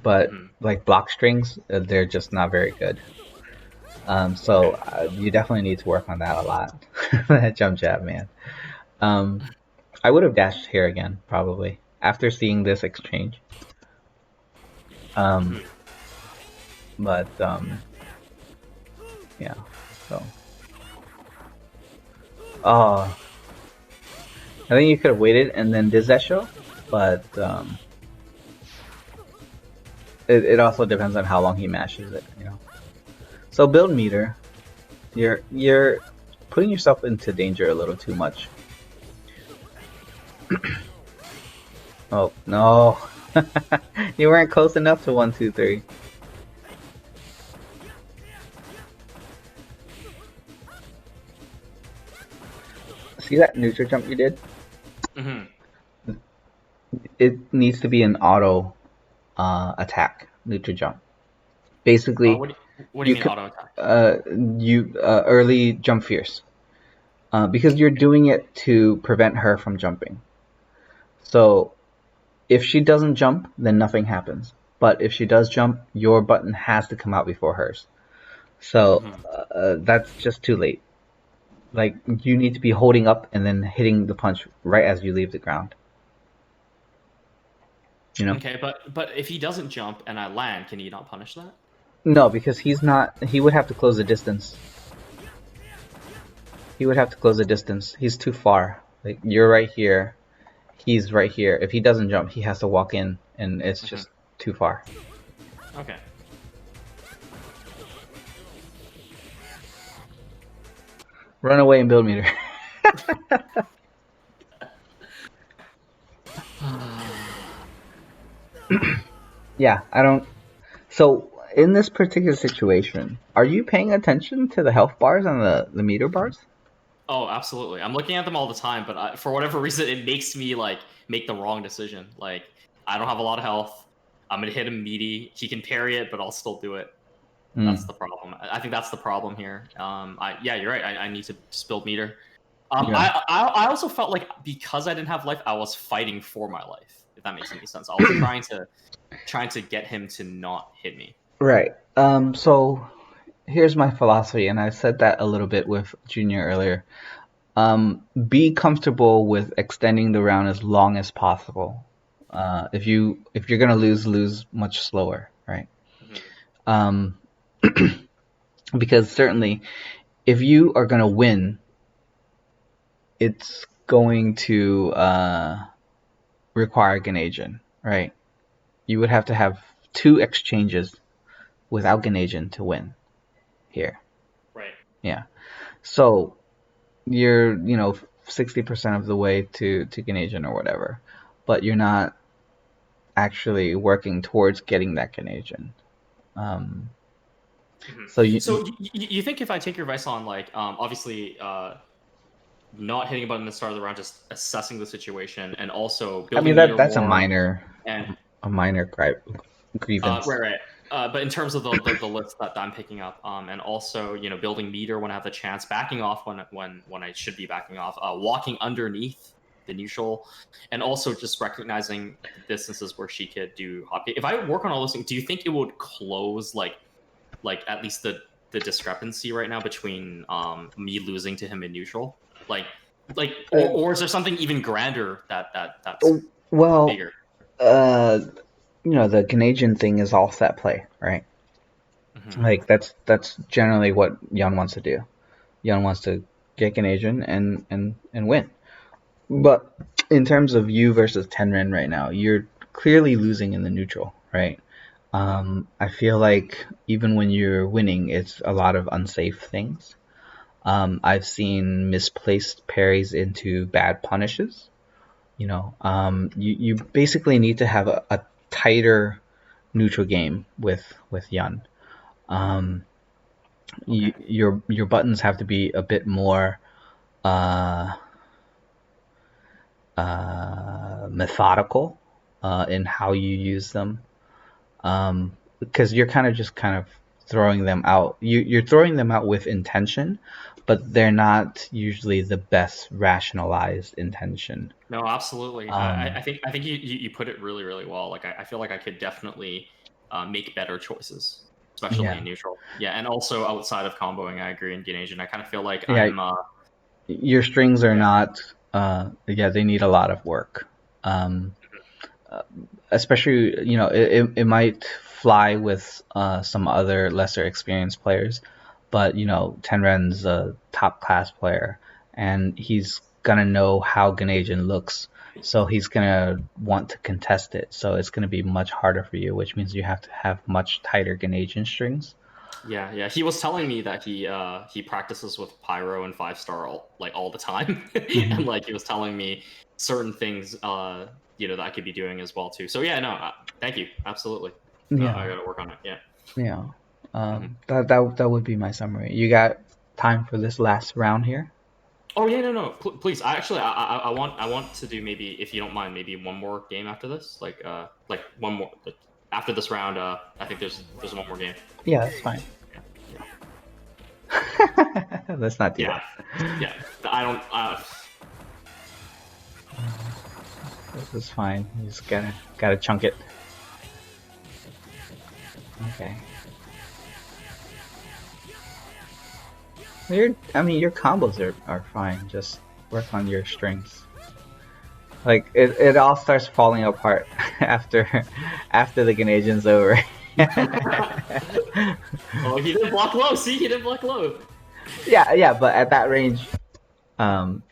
But like block strings, they're just not very good. So you definitely need to work on that a lot. That jump jab, man. I would have dashed here again, probably, after seeing this exchange. But yeah, so. Oh. I think you could have waited and then did that show, but it also depends on how long he mashes it, you know. So build meter. You're putting yourself into danger a little too much. Oh no. You weren't close enough to 1, 2, 3. See that neutral jump you did? It needs to be an auto attack neutral jump. Basically, what do you mean auto attack? Early jump fierce. Because you're doing it to prevent her from jumping. So if she doesn't jump, then nothing happens. But if she does jump, your button has to come out before hers. So that's just too late. Like, you need to be holding up and then hitting the punch right as you leave the ground. You know? Okay, but if he doesn't jump and I land, can you not punish that? No, because he would have to close the distance. He would have to close the distance. He's too far. Like, you're right here. he's right here. If he doesn't jump, he has to walk in, and it's just too far. Okay. Run away and build meter. Yeah, I don't. So in this particular situation, are you paying attention to the health bars and the meter bars? Oh, absolutely. I'm looking at them all the time, but for whatever reason, it makes me like make the wrong decision. Like, I don't have a lot of health. I'm gonna hit him meaty. He can parry it, but I'll still do it. That's the problem. I think that's the problem here. Yeah, you're right. I need to just build meter. Yeah. I also felt like because I didn't have life, I was fighting for my life. If that makes any sense, I was trying to get him to not hit me. Right. So here's my philosophy, and I said that a little bit with Junior earlier. Be comfortable with extending the round as long as possible. If you're gonna lose much slower, right? Um, because certainly, if you are gonna win, it's going to require Ganagin, right? You would have to have 2 exchanges without Ganagin to win here. Right. Yeah. So you're 60% of the way to Ganagin or whatever, but you're not actually working towards getting that Ganagin. So you think if I take your advice on like obviously not hitting a button at the start of the round, just assessing the situation, and also I building mean meter that's more, a minor grievance. right. But in terms of the list that I'm picking up, and also building meter when I have the chance, backing off when I should be backing off, walking underneath the neutral, and also just recognizing the distances where she could do hop. If I work on all those things, do you think it would close like at least the discrepancy right now between me losing to him in neutral, or is there something even grander that's Well, bigger? the Canadian thing is all set play, right? Like that's generally what Jan wants to do. Jan wants to get Canadian and win. But in terms of you versus Tenren right now, you're clearly losing in the neutral, right? I feel like even when you're winning, it's a lot of unsafe things. I've seen misplaced parries into bad punishes. You basically need to have a tighter neutral game with Yun. Your buttons have to be a bit more methodical in how you use them, because you're kind of throwing them out. You're throwing them out with intention, but they're not usually the best rationalized intention. No, absolutely. I think you put it really, really well. Like I feel like I could definitely make better choices, especially in neutral. Yeah, and also outside of comboing, I agree in Ganasian. I kind of feel like I'm. Your strings are not. They need a lot of work. Especially, it might fly with some other lesser experienced players, but Tenren's a top class player, and he's gonna know how Ganasian looks, so he's gonna want to contest it. So it's gonna be much harder for you, which means you have to have much tighter Ganasian strings. Yeah. He was telling me that he practices with Pyro and 5-star all the time, and like he was telling me certain things that I could be doing as well too. So yeah, no, thank you, absolutely. I gotta work on it. Yeah. That would be my summary. You got time for this last round here? Oh yeah, no, please. I want to do, maybe, if you don't mind, maybe one more game after this, like one more after this round. I think there's one more game. Yeah, that's fine. Let's not do that. Yeah. I don't. This is fine. You just gotta chunk it. Okay. Your combos are fine. Just work on your strings. Like it all starts falling apart after the Ganasian's over. Oh, he didn't block low. See, he didn't block low. Yeah, but at that range, I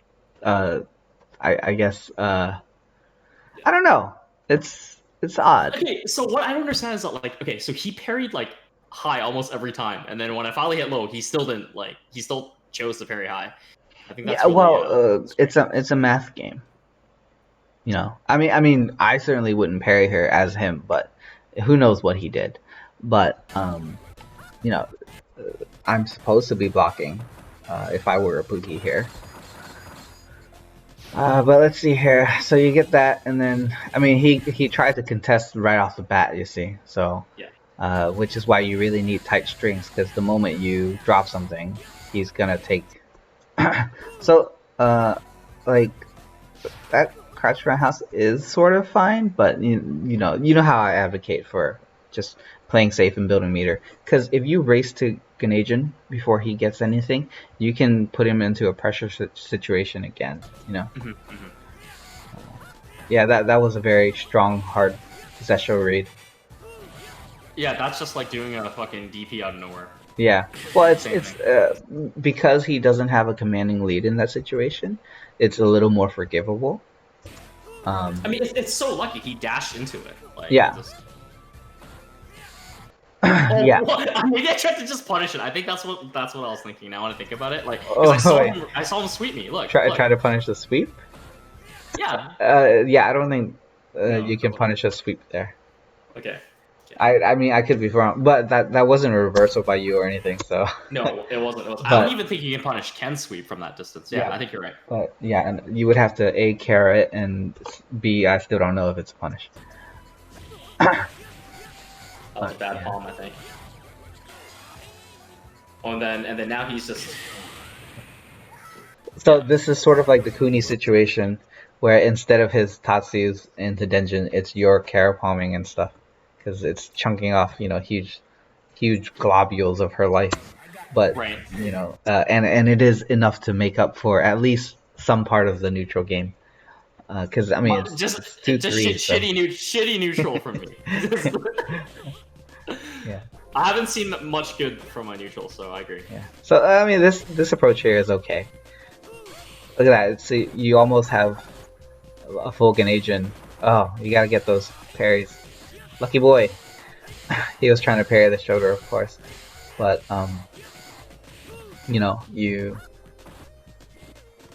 guess I don't know. It's odd. Okay, so what I don't understand is that, like, okay, so he parried like high almost every time, and then when I finally hit low, he still didn't like. He still chose to parry high. I think that's Yeah, really well, strange. it's a math game. I certainly wouldn't parry her as him, but who knows what he did. But you know, I'm supposed to be blocking if I were a boogie here. But let's see here. So you get that, and then he tried to contest right off the bat. You see, so Yeah. which is why you really need tight strings, because the moment you drop something, he's gonna take. So like that crouch roundhouse is sort of fine, but you know how I advocate for just playing safe and building meter. Because if you race to Ganajin before he gets anything, you can put him into a pressure situation again. You know. Mhm, mhm. Yeah, that was a very strong, hard Zesho read. Yeah, that's just like doing a fucking DP out of nowhere. Yeah. Well, Same it's thing. because he doesn't have a commanding lead in that situation. It's a little more forgivable. I mean, it's so lucky he dashed into it. Like, Yeah. just... Oh, Yeah. what? Maybe I tried to just punish it. I think that's what I was thinking. Now when I think about it, like, Oh, because wait. I saw him sweep me. Look, Try look. to punish the sweep. Yeah. Yeah, I don't think No, you can punish a sweep there. Okay. I mean, I could be wrong, but that wasn't a reversal by you or anything. So. No, it wasn't. I But- don't even think you can punish Ken sweep from that distance. Yeah, Yeah. I think you're right. But yeah, and you would have to A, carry it, and B, I still don't know if it's a punish. That was a bad Yeah. palm, I think. Oh, and then now he's just... So this is sort of like the Kuni situation, where instead of his Tatsu's into Denjin, it's your Kara palming and stuff, because it's chunking off, huge globules of her life. But Right. and it is enough to make up for at least some part of the neutral game. Because I mean, it's just 2-3. So. shitty neutral from me. Yeah. I haven't seen much good from my neutral, so I agree. Yeah. So I mean, this approach here is okay. Look at that. See, you almost have a full Ganajin. Oh, you gotta get those parries. Lucky boy. He was trying to parry the shoulder, of course, but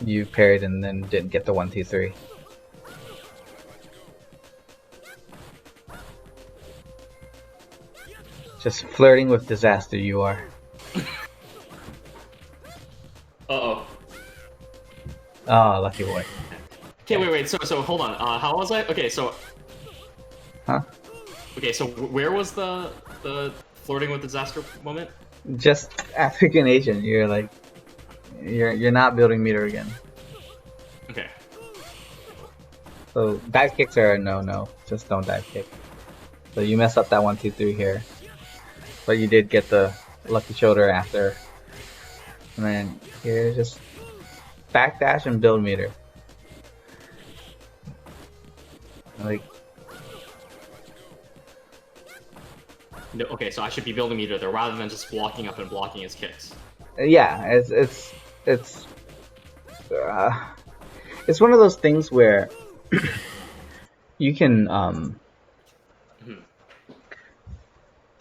you parried and then didn't get the 1-2-3. Just flirting with disaster, you are. Uh-oh. Oh, lucky boy. Okay, wait. So hold on. How was I? Okay, so... Huh? Okay, so where was the flirting with disaster moment? Just African Asian. You're like, you're not building meter again. Okay. So dive kicks are a no. Just don't dive kick. So you mess up that 1-2-3 here, but you did get the lucky shoulder after. And then here, just backdash and build meter. Like, No, okay, so I should be building meter there rather than just walking up and blocking his kicks. yeah, it's one of those things where you can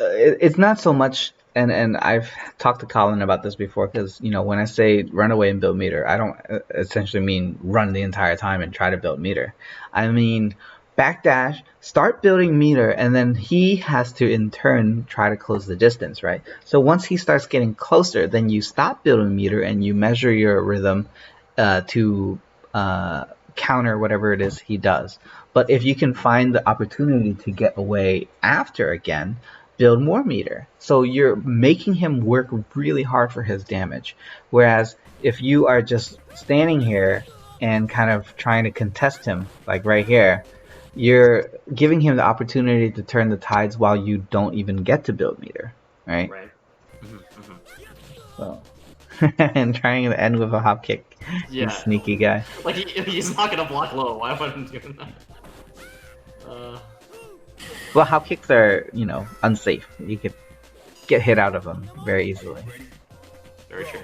it's not so much, and I've talked to Colin about this before, because when I say run away and build meter, I don't essentially mean run the entire time and try to build meter. I mean backdash, start building meter, and then he has to in turn try to close the distance, right? So once he starts getting closer, then you stop building meter and you measure your rhythm to counter whatever it is he does. But if you can find the opportunity to get away after again, build more meter. So you're making him work really hard for his damage. Whereas if you are just standing here and kind of trying to contest him, like right here, you're giving him the opportunity to turn the tides while you don't even get to build meter, right? Right. So, and trying to end with a hop kick. Yeah. You sneaky guy. Like, he's not gonna block low. Why would I doing that? Well, hop kicks are, unsafe. You could get hit out of them very easily. Very true.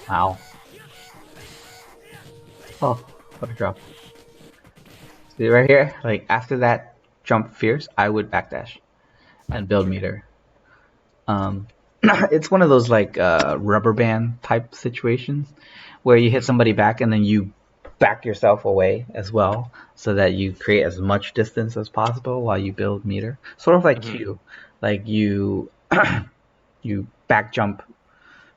Wow. Oh, what a drop. See right here? Like, after that jump fierce, I would backdash and build meter. It's one of those, like, rubber band type situations where you hit somebody back and then you back yourself away as well so that you create as much distance as possible while you build meter. Sort of like Q. Like, you back jump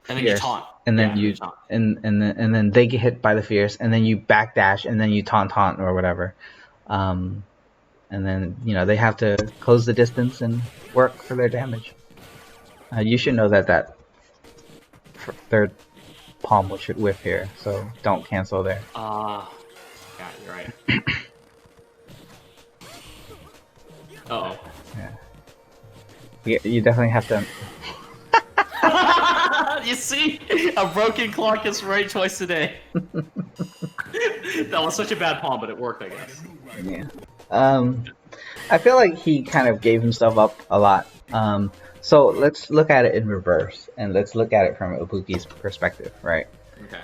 And then you fierce, taunt. and then Yeah, you taunt. and then they get hit by the fierce, and then you backdash, and then you taunt or whatever, and then they have to close the distance and work for their damage. You should know that third palm should whiff here, so don't cancel there. Yeah, you're right. Uh-oh. Yeah. You definitely have to. You see? A broken clock is the right choice today. That was such a bad palm, but it worked, I guess. Yeah. I feel like he kind of gave himself up a lot. So let's look at it in reverse, and let's look at it from Ibuki's perspective, right? Okay.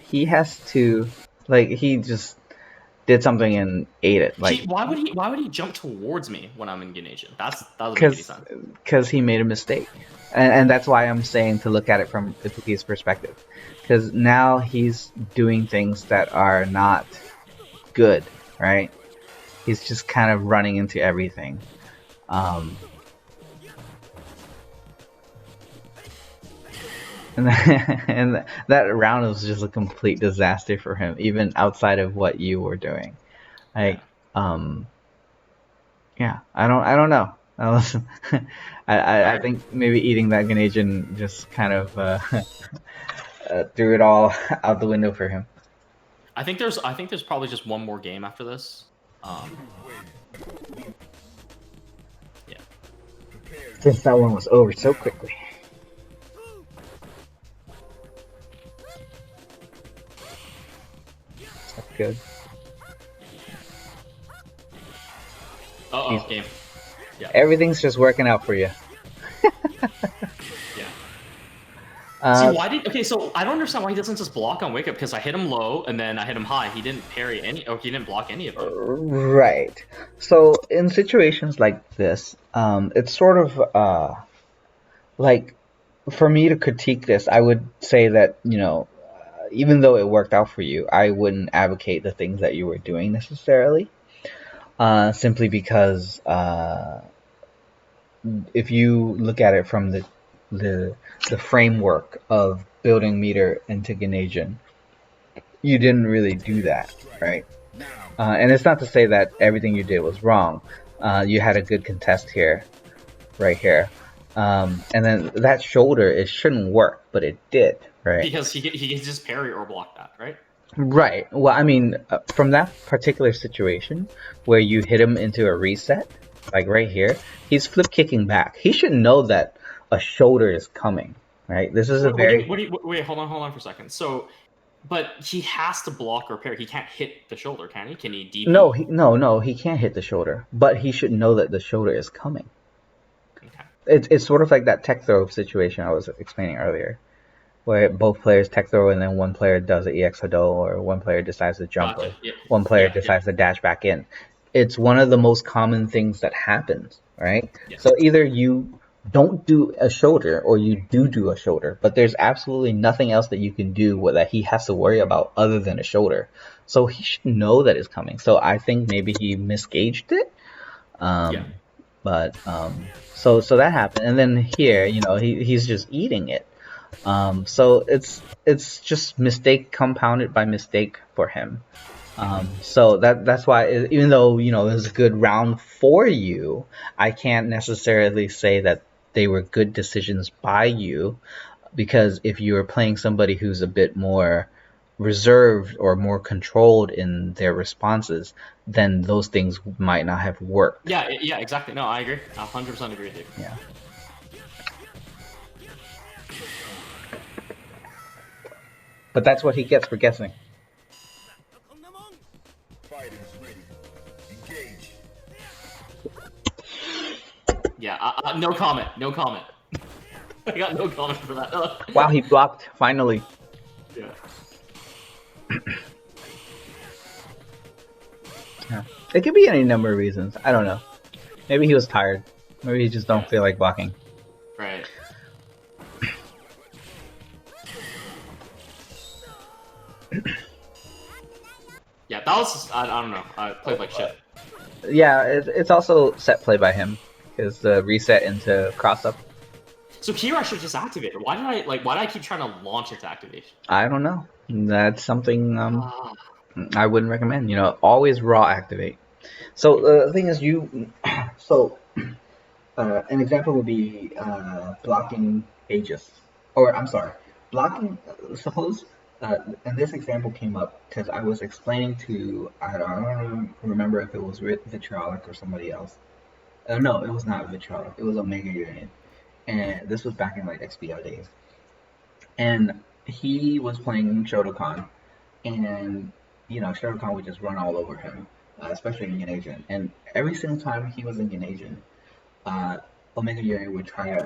He has to, like, he just did something and ate it, like, Why would he jump towards me when I'm in Ganation? That doesn't make any sense. because he made a mistake, and that's why I'm saying to look at it from Ibuki's perspective, because now he's doing things that are not good, right? He's just kind of running into everything. And that round was just a complete disaster for him, even outside of what you were doing. Like, yeah, I don't know. I think maybe eating that Ganesian just kind of threw it all out the window for him. I think there's probably just one more game after this. Yeah. Since that one was over so quickly. That's good. Uh-oh, game. Yeah. Everything's just working out for you. Yeah. See, so I don't understand why he doesn't just block on wake up, because I hit him low and then I hit him high. He didn't parry he didn't block any of them. Right. So in situations like this, it's sort of like, for me to critique this, I would say that, even though it worked out for you, I wouldn't advocate the things that you were doing necessarily. Simply because if you look at it from the framework of building meter into Ganesian, you didn't really do that, right? And it's not to say that everything you did was wrong. You had a good contest here, right here. And then that shoulder, it shouldn't work, but it did, right? Because he can just parry or block that, right? Right. Well, I mean, from that particular situation where you hit him into a reset, like right here, he's flip kicking back. He should know that a shoulder is coming, right? This is a very... Wait, hold on for a second. So, but he has to block or parry. He can't hit the shoulder, can he? Can he DP? No, he can't hit the shoulder, but he should know that the shoulder is coming. Okay. It's sort of like that tech throw situation I was explaining earlier, where both players tech throw and then one player does an EX Hado, or one player decides to jump, or one player decides to dash back in. It's one of the most common things that happens, right? Yeah. So either you don't do a shoulder or you do a shoulder, but there's absolutely nothing else that you can do that he has to worry about other than a shoulder. So he should know that it's coming. So I think maybe he misgauged it. But so that happened, and then here, he's just eating it. So it's just mistake compounded by mistake for him. So that's why, even though it was a good round for you, I can't necessarily say that they were good decisions by you, because if you were playing somebody who's a bit more reserved or more controlled in their responses, then those things might not have worked. Yeah, exactly. No, I agree. 100% agree with you. Yeah. But that's what he gets for guessing. Yeah, no comment. No comment. I got no comment for that. Wow, he blocked, finally. Yeah. Yeah. It could be any number of reasons. I don't know. Maybe he was tired. Maybe he just don't Yeah. feel like blocking. Right. Yeah, that was I don't know. I played like shit. Yeah, it's also set play by him. His reset into cross up. So here I should just activate it. Why did I keep trying to launch its activation? I don't know. That's something Ah. I wouldn't recommend. Always raw activate. So the thing is, so an example would be blocking Aegis, or I'm sorry, blocking. Suppose, and this example came up because I was explaining to I don't remember if it was Vitriolic or somebody else. No, it was not Vitriolic. It was Omega Union, and this was back in like XBO days. And he was playing Shotokan, and Shotokan would just run all over him, especially in Ganasian. And every single time he was in Ganasian, uh, Omega Yuri would try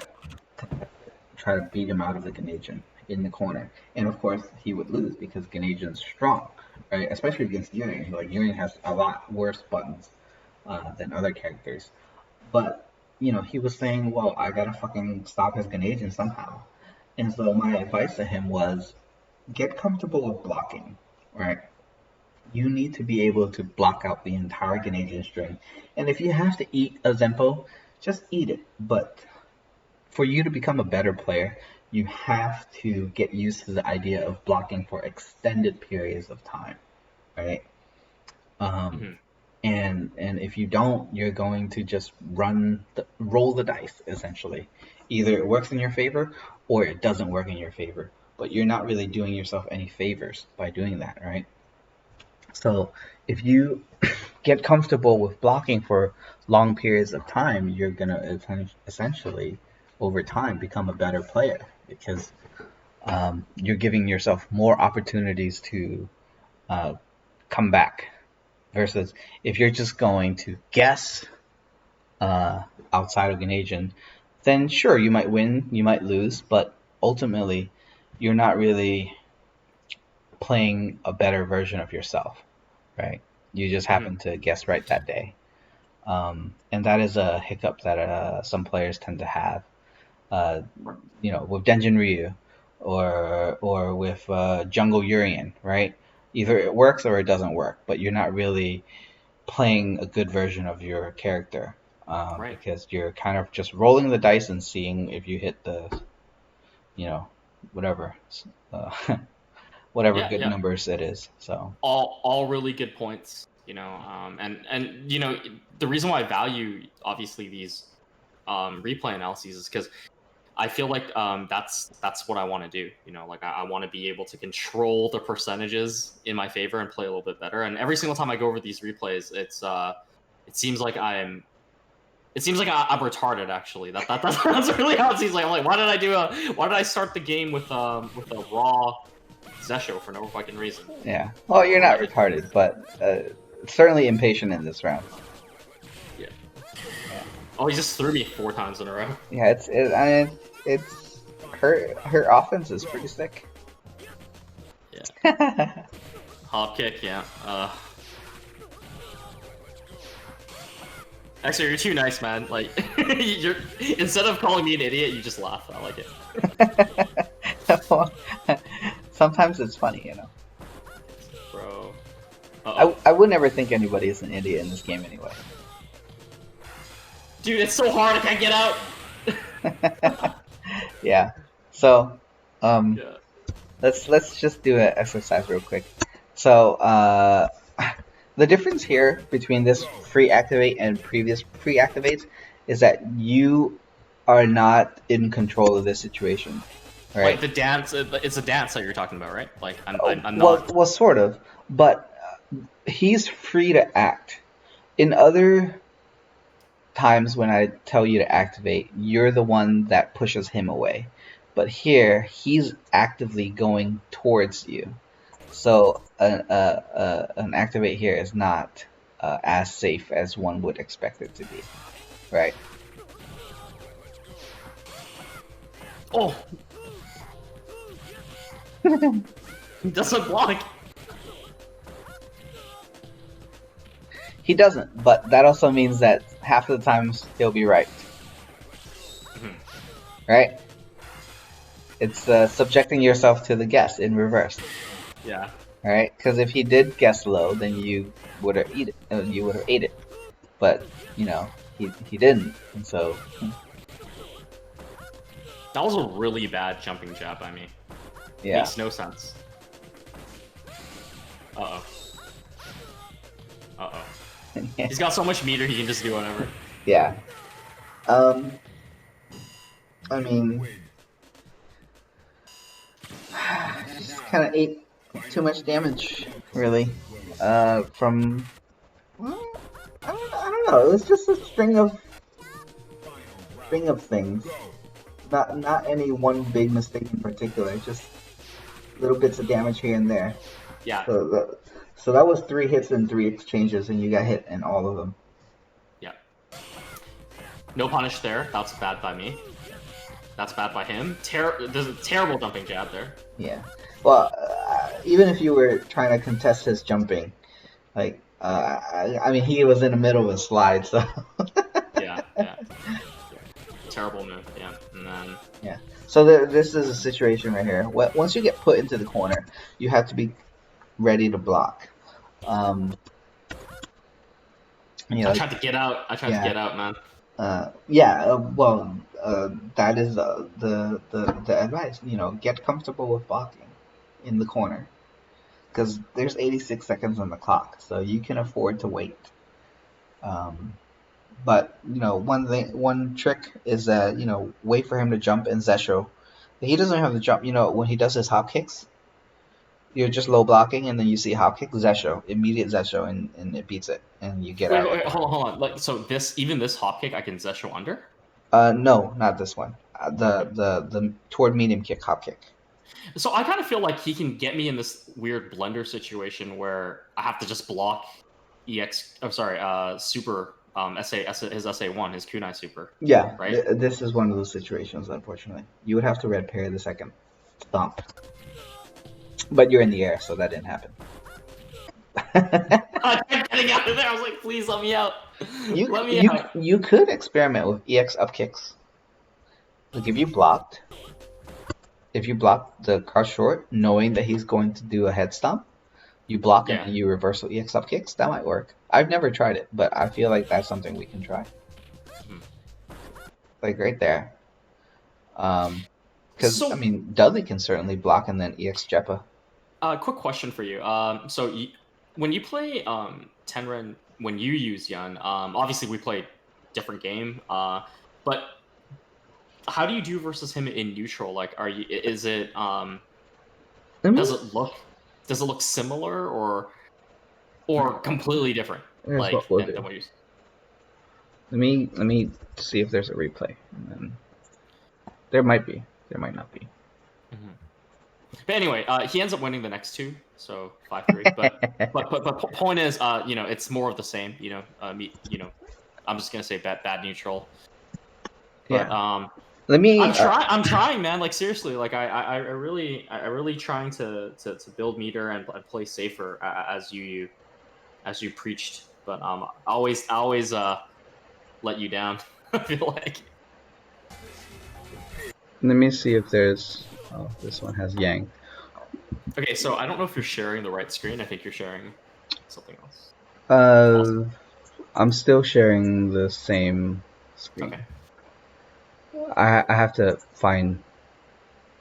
to beat him out of the Ganasian in the corner. And of course, he would lose because Ganasian's strong, right? Especially against Yuri. Like Yuri has a lot worse buttons than other characters. But he was saying, "Well, I gotta fucking stop his Ganasian somehow." And so my advice to him was, get comfortable with blocking, right? You need to be able to block out the entire Ganasian string. And if you have to eat a Zempo, just eat it. But for you to become a better player, you have to get used to the idea of blocking for extended periods of time, right? Mm-hmm. And if you don't, you're going to just roll the dice essentially. Either it works in your favor or it doesn't work in your favor. But you're not really doing yourself any favors by doing that, right? So if you get comfortable with blocking for long periods of time, you're gonna essentially over time become a better player because you're giving yourself more opportunities to come back versus if you're just going to guess outside of Ganasian, then sure, you might win, you might lose, but ultimately, you're not really playing a better version of yourself, right? You just happen to guess right that day. And that is a hiccup that some players tend to have, with Denjin Ryu or with Jungle Urian, right? Either it works or it doesn't work, but you're not really playing a good version of your character Right. because you're kind of just rolling the dice and seeing if you hit the, whatever, uh, whatever Yeah, good yeah. numbers it is. So All really good points. And the reason why I value obviously these replay analyses is because I feel like that's what I want to do. Like I want to be able to control the percentages in my favor and play a little bit better. And every single time I go over these replays, it seems like I'm retarded. Actually, that's really how it seems like. I'm like, why did I start the game with a raw Zesho for no fucking reason? yeah, well, you're not retarded, but certainly impatient in this round. Yeah. Oh, he just threw me 4 times in a row. Yeah, it's her offense is pretty sick. Yeah. Hop kick, yeah. Actually, you're too nice, man. Like, instead of calling me an idiot, you just laugh. I like it. Sometimes it's funny, Bro. I would never think anybody is an idiot in this game anyway. Dude, it's so hard. I can't get out. Yeah. So, Yeah. let's just do an exercise real quick. So, the difference here between this free activate and previous pre-activates is that you are not in control of this situation, right? Like the dance, it's a dance that you're talking about, right? Like I'm not. Well, sort of, but he's free to act. In other times when I tell you to activate, you're the one that pushes him away. But here, he's actively going towards you. So an activate here is not as safe as one would expect it to be, right? Oh. He doesn't block. He doesn't, but that also means that half of the times he'll be right. Right? It's subjecting yourself to the guess in reverse. Yeah. Right? Because if he did guess low, then you would have ate it. But you know, he didn't, and so. That was a really bad jumping jab by me. Yeah. Makes no sense. Uh-oh. Uh-oh. He's got so much meter, he can just do whatever. Yeah. I mean, just kind of ate too much damage, really. From I don't know. It was just a string of things. Not any one big mistake in particular. Just little bits of damage here and there. Yeah. So that was 3 hits and 3 exchanges, and you got hit in all of them. Yeah. No punish there. That's bad by me. That's bad by him. There's a terrible jumping jab there. Yeah. Well, even if you were trying to contest his jumping, like, I mean, he was in the middle of a slide, so. Yeah. Terrible move, yeah. And then... Yeah. So this is a situation right here. Once you get put into the corner, you have to be ready to block. You know, I tried to get out. I tried to get out, man. That is the advice. You know, get comfortable with blocking in the corner, because there's 86 seconds on the clock, so you can afford to wait. But you know, one trick is that, you know, wait for him to jump in Zesho. He doesn't have to jump. You know, when he does his hop kicks, you're just low blocking, and then you see hop kick Zesho, immediate Zesho, and it beats it, and you get out. Wait, hold on. Like, so even this hop kick, I can Zesho under? No, not this one. The toward medium kick, hop kick. So I kind of feel like he can get me in this weird blender situation where I have to just block super his SA1, his kunai super. Yeah, right. This is one of those situations. Unfortunately, you would have to red parry the second stomp, but you're in the air, so that didn't happen. I kept getting out of there. I was like, please let me out. Let me out. You could experiment with EX up kicks. Like if you blocked the crouch short, knowing that he's going to do a head stomp, you block him and you reversal EX up kicks. That might work. I've never tried it, but I feel like that's something we can try. Like right there. Because I mean, Dudley can certainly block and then EX Jeppa. Quick question for you. When you play Tenren, when you use Yun, obviously we play different game. But how do you do versus him in neutral? Like, does it look similar or completely different? Like what we'll than what you... Let me see if there's a replay. And then there might be. There might not be. But anyway, he ends up winning the next 2, so 5-3. But point is, you know, it's more of the same. You know, I'm just gonna say bad neutral. But I'm trying, man. Like seriously, like I really trying to build meter and play safer as you preached. But I always let you down. I feel like. Let me see if there's. Oh, this one has Yang. Okay, so I don't know if you're sharing the right screen. I think you're sharing something else. I'm still sharing the same screen. Okay. I have to find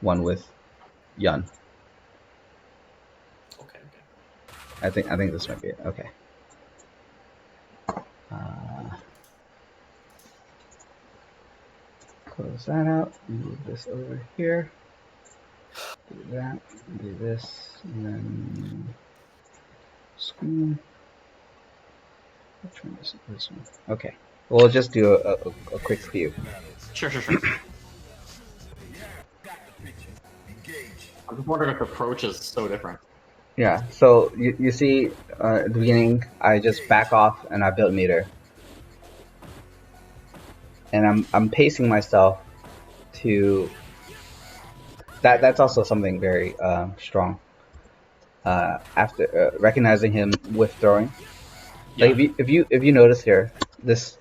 one with Yun. Okay. I think this might be it. Okay. Close that out. Move this over here. Do that. Do this, and then screen. Which one is this one? Okay. We'll just do a quick view. Sure. I'm just wondering if the approach is so different. Yeah, so you see at the beginning, I just back off and I build meter. And I'm pacing myself to... That's also something very strong. after recognizing him withdrawing. Like Yeah. if you notice here, this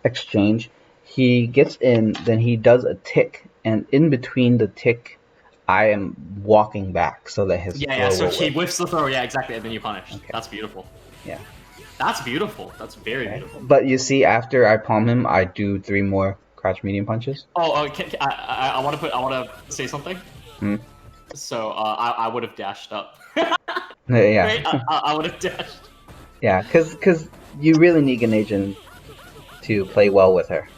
exchange, he gets in, then he does a tick, and in between the tick, I am walking back so that his Yeah, yeah. throw So will he work. whiffs the throw. Yeah, exactly. And then you punish. Okay. That's beautiful. Yeah. That's beautiful. That's very Okay. beautiful. But you see, after I palm him, I do 3 more crouch medium punches. Oh, I want to say something. Hmm. So I would have dashed up. Yeah. Right? I would have dashed. Yeah, because you really need Ganesian to play well with her.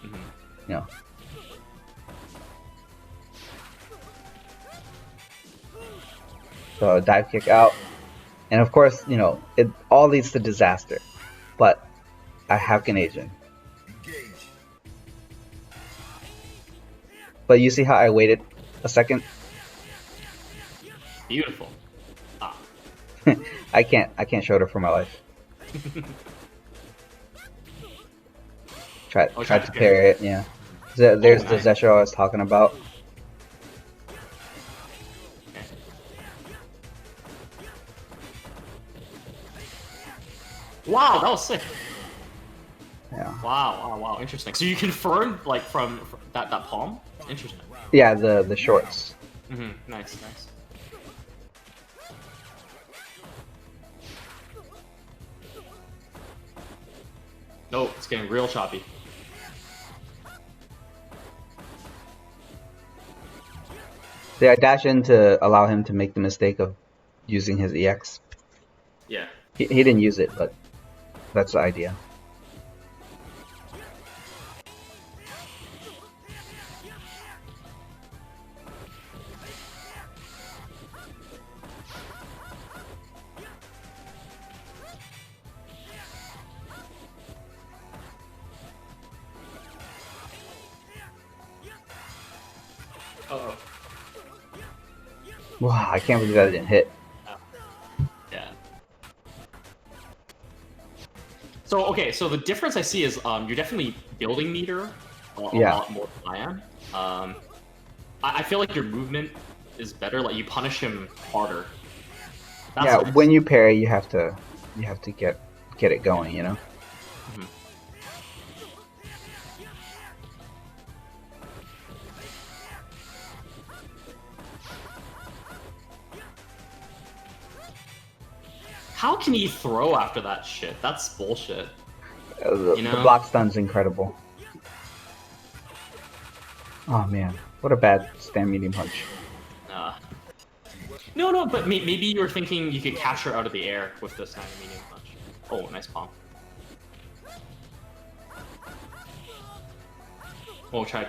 Mhm. You know. So dive kick out, and of course, you know, it all leads to disaster. But I have Ganesian. But you see how I waited a second? Beautiful. Ah. I can't shoulder for my life. Tried to parry it, yeah. There's the nice. Zesho I was talking about. Wow, that was sick. Yeah. Wow. Interesting. So you confirmed like from that palm? Interesting. Yeah, the shorts. Nice. No, it's getting real choppy. Yeah, I dash in to allow him to make the mistake of using his EX. Yeah. He didn't use it, but that's the idea. Uh-oh. Wow, I can't believe that didn't hit. Yeah. So okay, so the difference I see is you're definitely building meter a lot more than I am. I feel like your movement is better. Like you punish him harder. That's Yeah, nice. when you parry, you have to get it going, you know. Mhm. How can he throw after that shit? That's bullshit. The block stun's incredible. Oh man, what a bad stand medium punch. No, but maybe you were thinking you could catch her out of the air with this kind of medium punch. Oh, nice palm. We'll try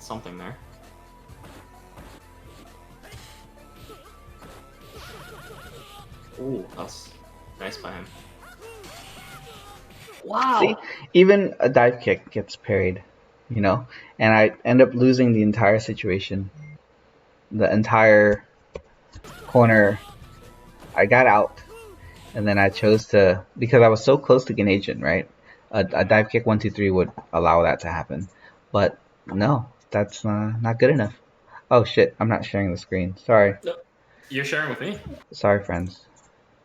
something there. Ooh, that's nice by him. Wow! See, even a dive kick gets parried, you know, and I end up losing the entire situation. The entire corner, I got out, and then I chose to, because I was so close to Ganesian, right? A dive kick 1-2-3 would allow that to happen, but no, that's not good enough. Oh shit, I'm not sharing the screen. Sorry. No, you're sharing with me? Sorry, friends.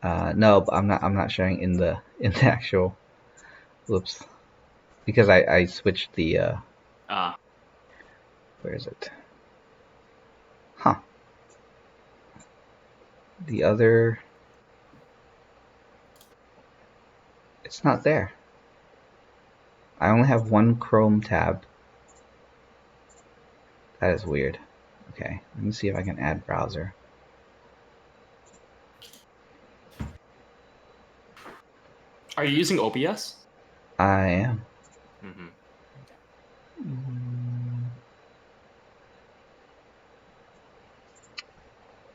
No, but I'm not sharing in the actual. Whoops. Because I switched the where is it? Huh. The other, it's not there. I only have one Chrome tab. That is weird. Okay, let me see if I can add browser. Are you using OBS? I am.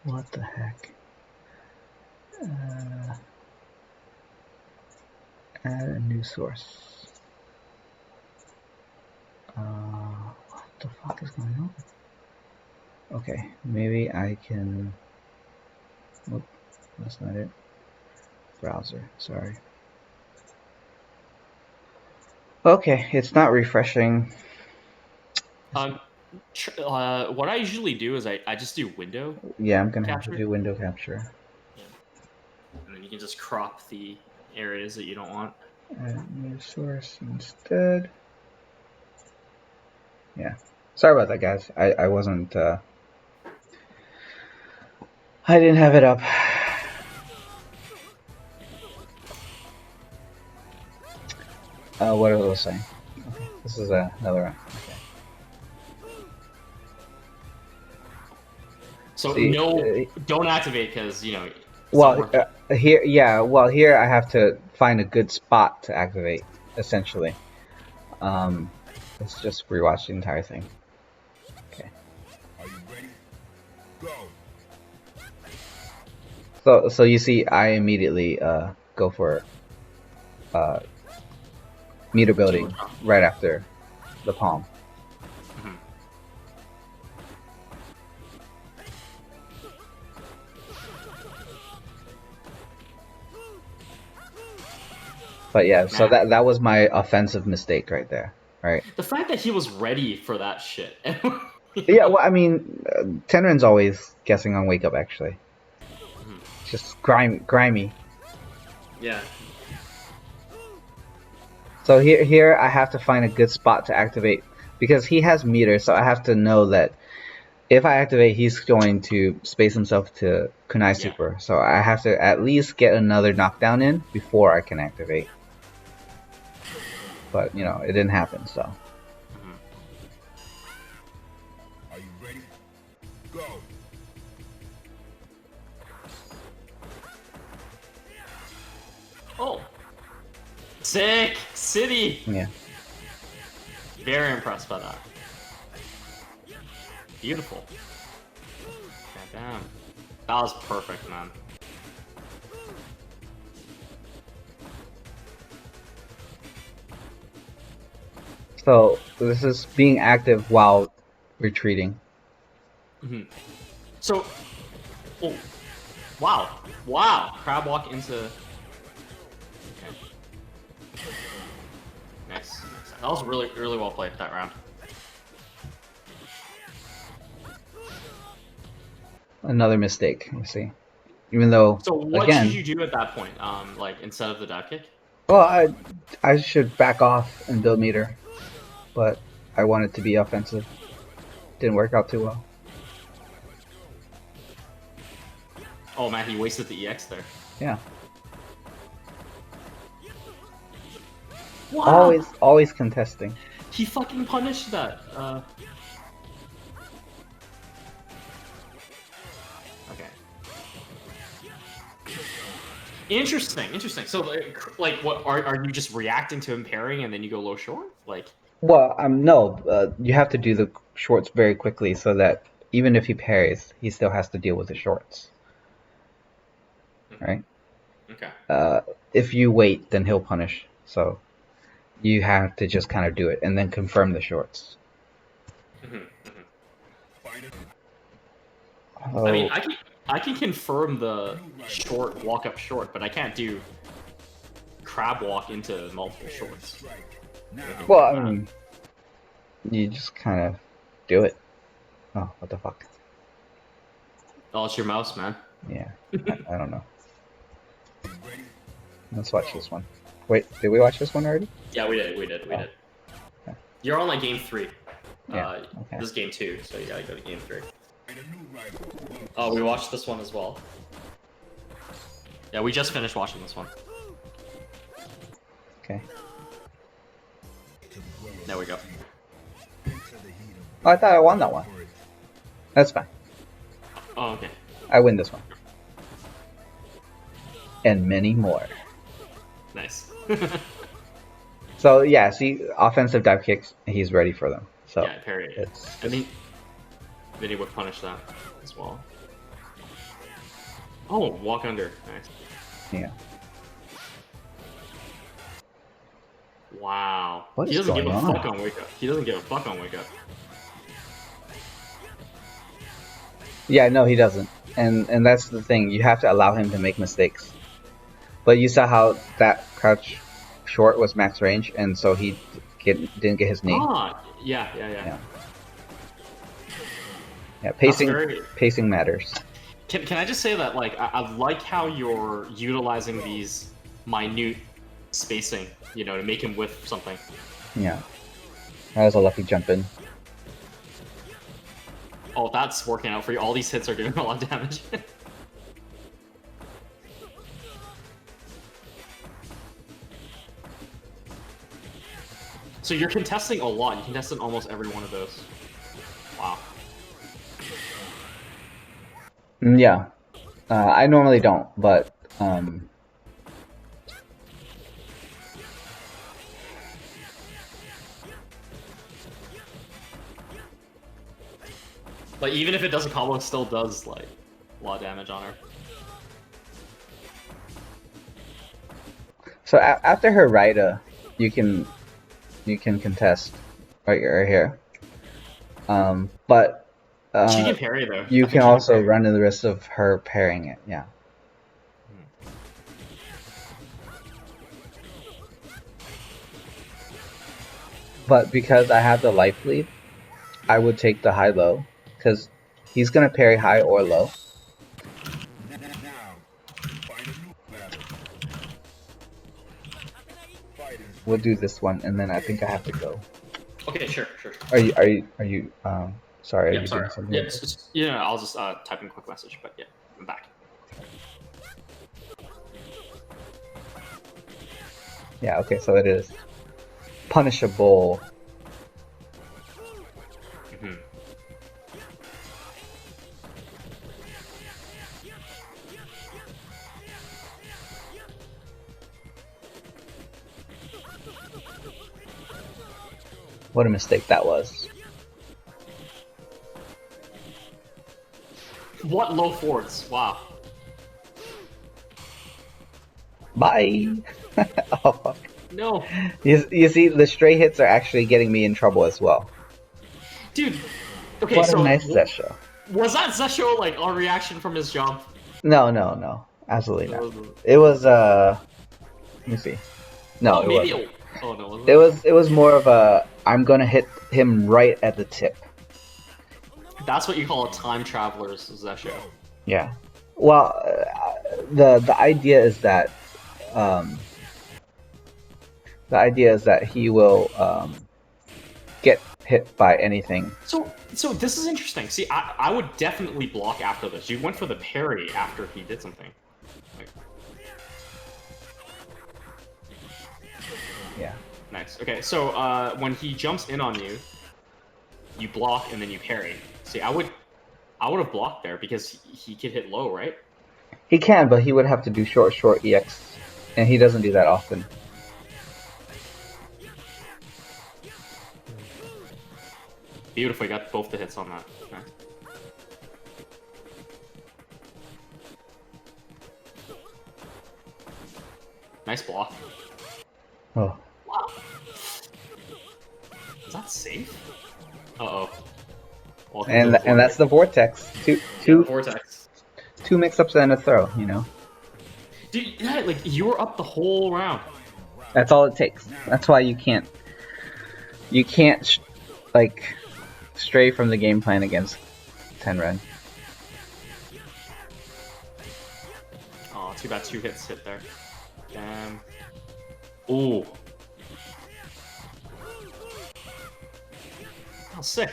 What the heck? Add a new source. What the fuck is going on? Okay, maybe I can. Whoop, that's not it. Browser, sorry. Okay, it's not refreshing. What I usually do is I just do window, Yeah, I'm gonna have to Capture? do window capture. and then you can just crop the areas that you don't want. New source instead. Yeah. Sorry about that, guys. I wasn't. I didn't have it up. What was I saying? Okay, this is another one. Okay. So See, no, don't activate because it's not well, worth it. here, yeah, well, here I have to find a good spot to activate, essentially. Let's just rewatch the entire thing. Okay. Are you ready? Go. So you see, I immediately go for meter building right after the palm. Mhm. But yeah, so Man. that was my offensive mistake right there, right? The fact that he was ready for that shit. Yeah, well, I mean, Tenrin's always guessing on wake up actually. Mhm. Just grimy. Yeah. So here I have to find a good spot to activate because he has meter, so I have to know that if I activate, he's going to space himself to Kunai Yeah. Super. So I have to at least get another knockdown in before I can activate. But it didn't happen. So Mhm. Are you ready? Go. Oh. Sick! City! yeah. Very impressed by that. Beautiful. God damn. That was perfect, man. So this is being active while retreating. hmm So, oh, wow. Wow. Crab walk into... Okay. Nice. That was really, really well played, that round. Another mistake, you see. Even though, So what again, should you do at that point? Like, instead of the dive kick? well, I should back off and build meter, but I want it to be offensive. Didn't work out too well. Oh man, he wasted the EX there. Yeah. Wow! Always contesting. He fucking punished that. Okay. Interesting. So, like, what are you just reacting to him parrying and then you go low short? Like, Well, no, you have to do the shorts very quickly so that even if he parries, he still has to deal with the shorts, right? okay. If you wait, then he'll punish. So you have to just kind of do it and then confirm the shorts. I mean, Oh, I can confirm the short walk up short, but I can't do crab walk into multiple shorts. well, I mean, you just kind of do it. Oh, what the fuck? Oh, it's your mouse, man. Yeah, I don't know. Let's watch this one. Wait, did we watch this one already? Yeah, we did. Okay. You're on like game 3. Yeah. Okay. This is game 2, so you gotta go to game 3. Oh, we watched this one as well. Yeah, we just finished watching this one. Okay. There we go. Oh, I thought I won that one. That's fine. Oh, okay. I win this one. And many more. Nice. So yeah, see, offensive dive kicks, he's ready for them. So yeah, parry. it's I mean, then he would punish that as well. Oh, walk under. Nice. yeah. Wow. What He is doesn't give a going on? fuck on wake up. He doesn't give a fuck on wake up. Yeah, no, he doesn't. And that's the thing. You have to allow him to make mistakes. But you saw how that crouch short was max range, and so he didn't get his knee. Ah, yeah. Yeah, That's very. pacing matters. Can I just say that like I like how you're utilizing these minute spacing, to make him whiff something. Yeah, that was a lucky jump in. Oh, that's working out for you. All these hits are doing a lot of damage. So you're contesting a lot. You contested almost every one of those. Wow. Yeah, I normally don't, but Like even if it doesn't combo, it still does like a lot of damage on her. so after her Raida, you can contest right here. But She can parry though. you I think can she also parry. run the risk of her parrying it. Yeah. But because I have the life lead, I would take the high-low, because he's going to parry high or low. Now, find a new battle. Fighters We'll do this one, and then I think I have to go. Okay, sure. Are you sorry, are Yeah, you sorry. doing something? Yeah, yeah, I'll just type in a quick message, but yeah, I'm back. Yeah, okay, so it is punishable. Hmm. What a mistake that was. What low forwards? Wow. Bye! Oh, fuck. No. You see, the stray hits are actually getting me in trouble as well. Dude. Okay, What so a nice Zesho. was that Zesho like a reaction from his jump? No. Absolutely not. Or was it- It was, let me see. No, Oh, it maybe. wasn't. Oh no, was It was more of a, I'm gonna hit him right at the tip. That's what you call a time traveler's Zesho. Yeah. Well, the idea is that he will get hit by anything. So this is interesting. See, I would definitely block after this. You went for the parry after he did something. Like, Yeah. nice. Okay, so when he jumps in on you, you block and then you parry. See, I would have blocked there because he could hit low, right? He can, but he would have to do short EX, and he doesn't do that often. Beautiful, you got both the hits on that. Nice. Nice block. Oh. Wow. Is that safe? Uh-oh. And that's the vortex. Two vortex. Two mix-ups and a throw, you know. Dude, yeah, like you were up the whole round. That's all it takes. That's why you can't like stray from the game plan against Tenren. Oh, too bad 2 hits hit there. Damn. Ooh. Oh, sick.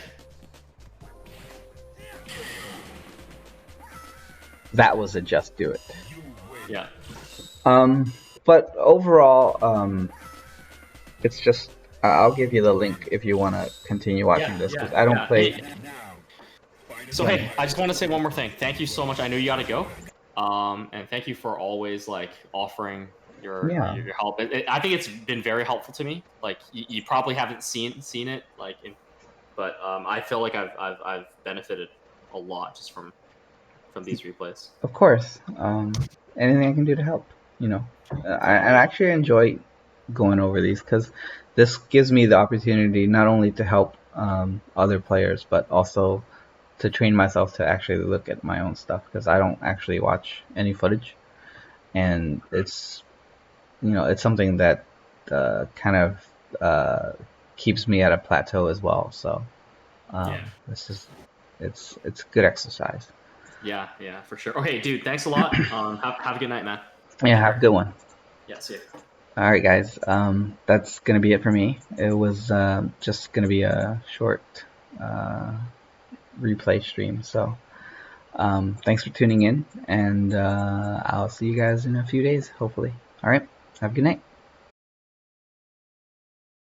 That was a just do it. Yeah. But overall, it's just I'll give you the link if you want to continue watching this, because I don't play. Hey. So hey, I just want to say one more thing. Thank you so much. I know you gotta go. And thank you for always like offering your help. I think it's been very helpful to me. Like you probably haven't seen it, like, but I feel like I've benefited a lot just from these replays. Of course, anything I can do to help, you know. I actually enjoy going over these because this gives me the opportunity not only to help other players, but also to train myself to actually look at my own stuff, because I don't actually watch any footage, and it's something that kind of keeps me at a plateau as well. So this is it's good exercise. Yeah, for sure. Okay, dude, thanks a lot. Have a good night, man. Yeah, Take have a care. good one. Yeah, see ya. All right, guys. That's gonna be it for me. It was just gonna be a short replay stream. So thanks for tuning in, and I'll see you guys in a few days, hopefully. All right. Have a good night.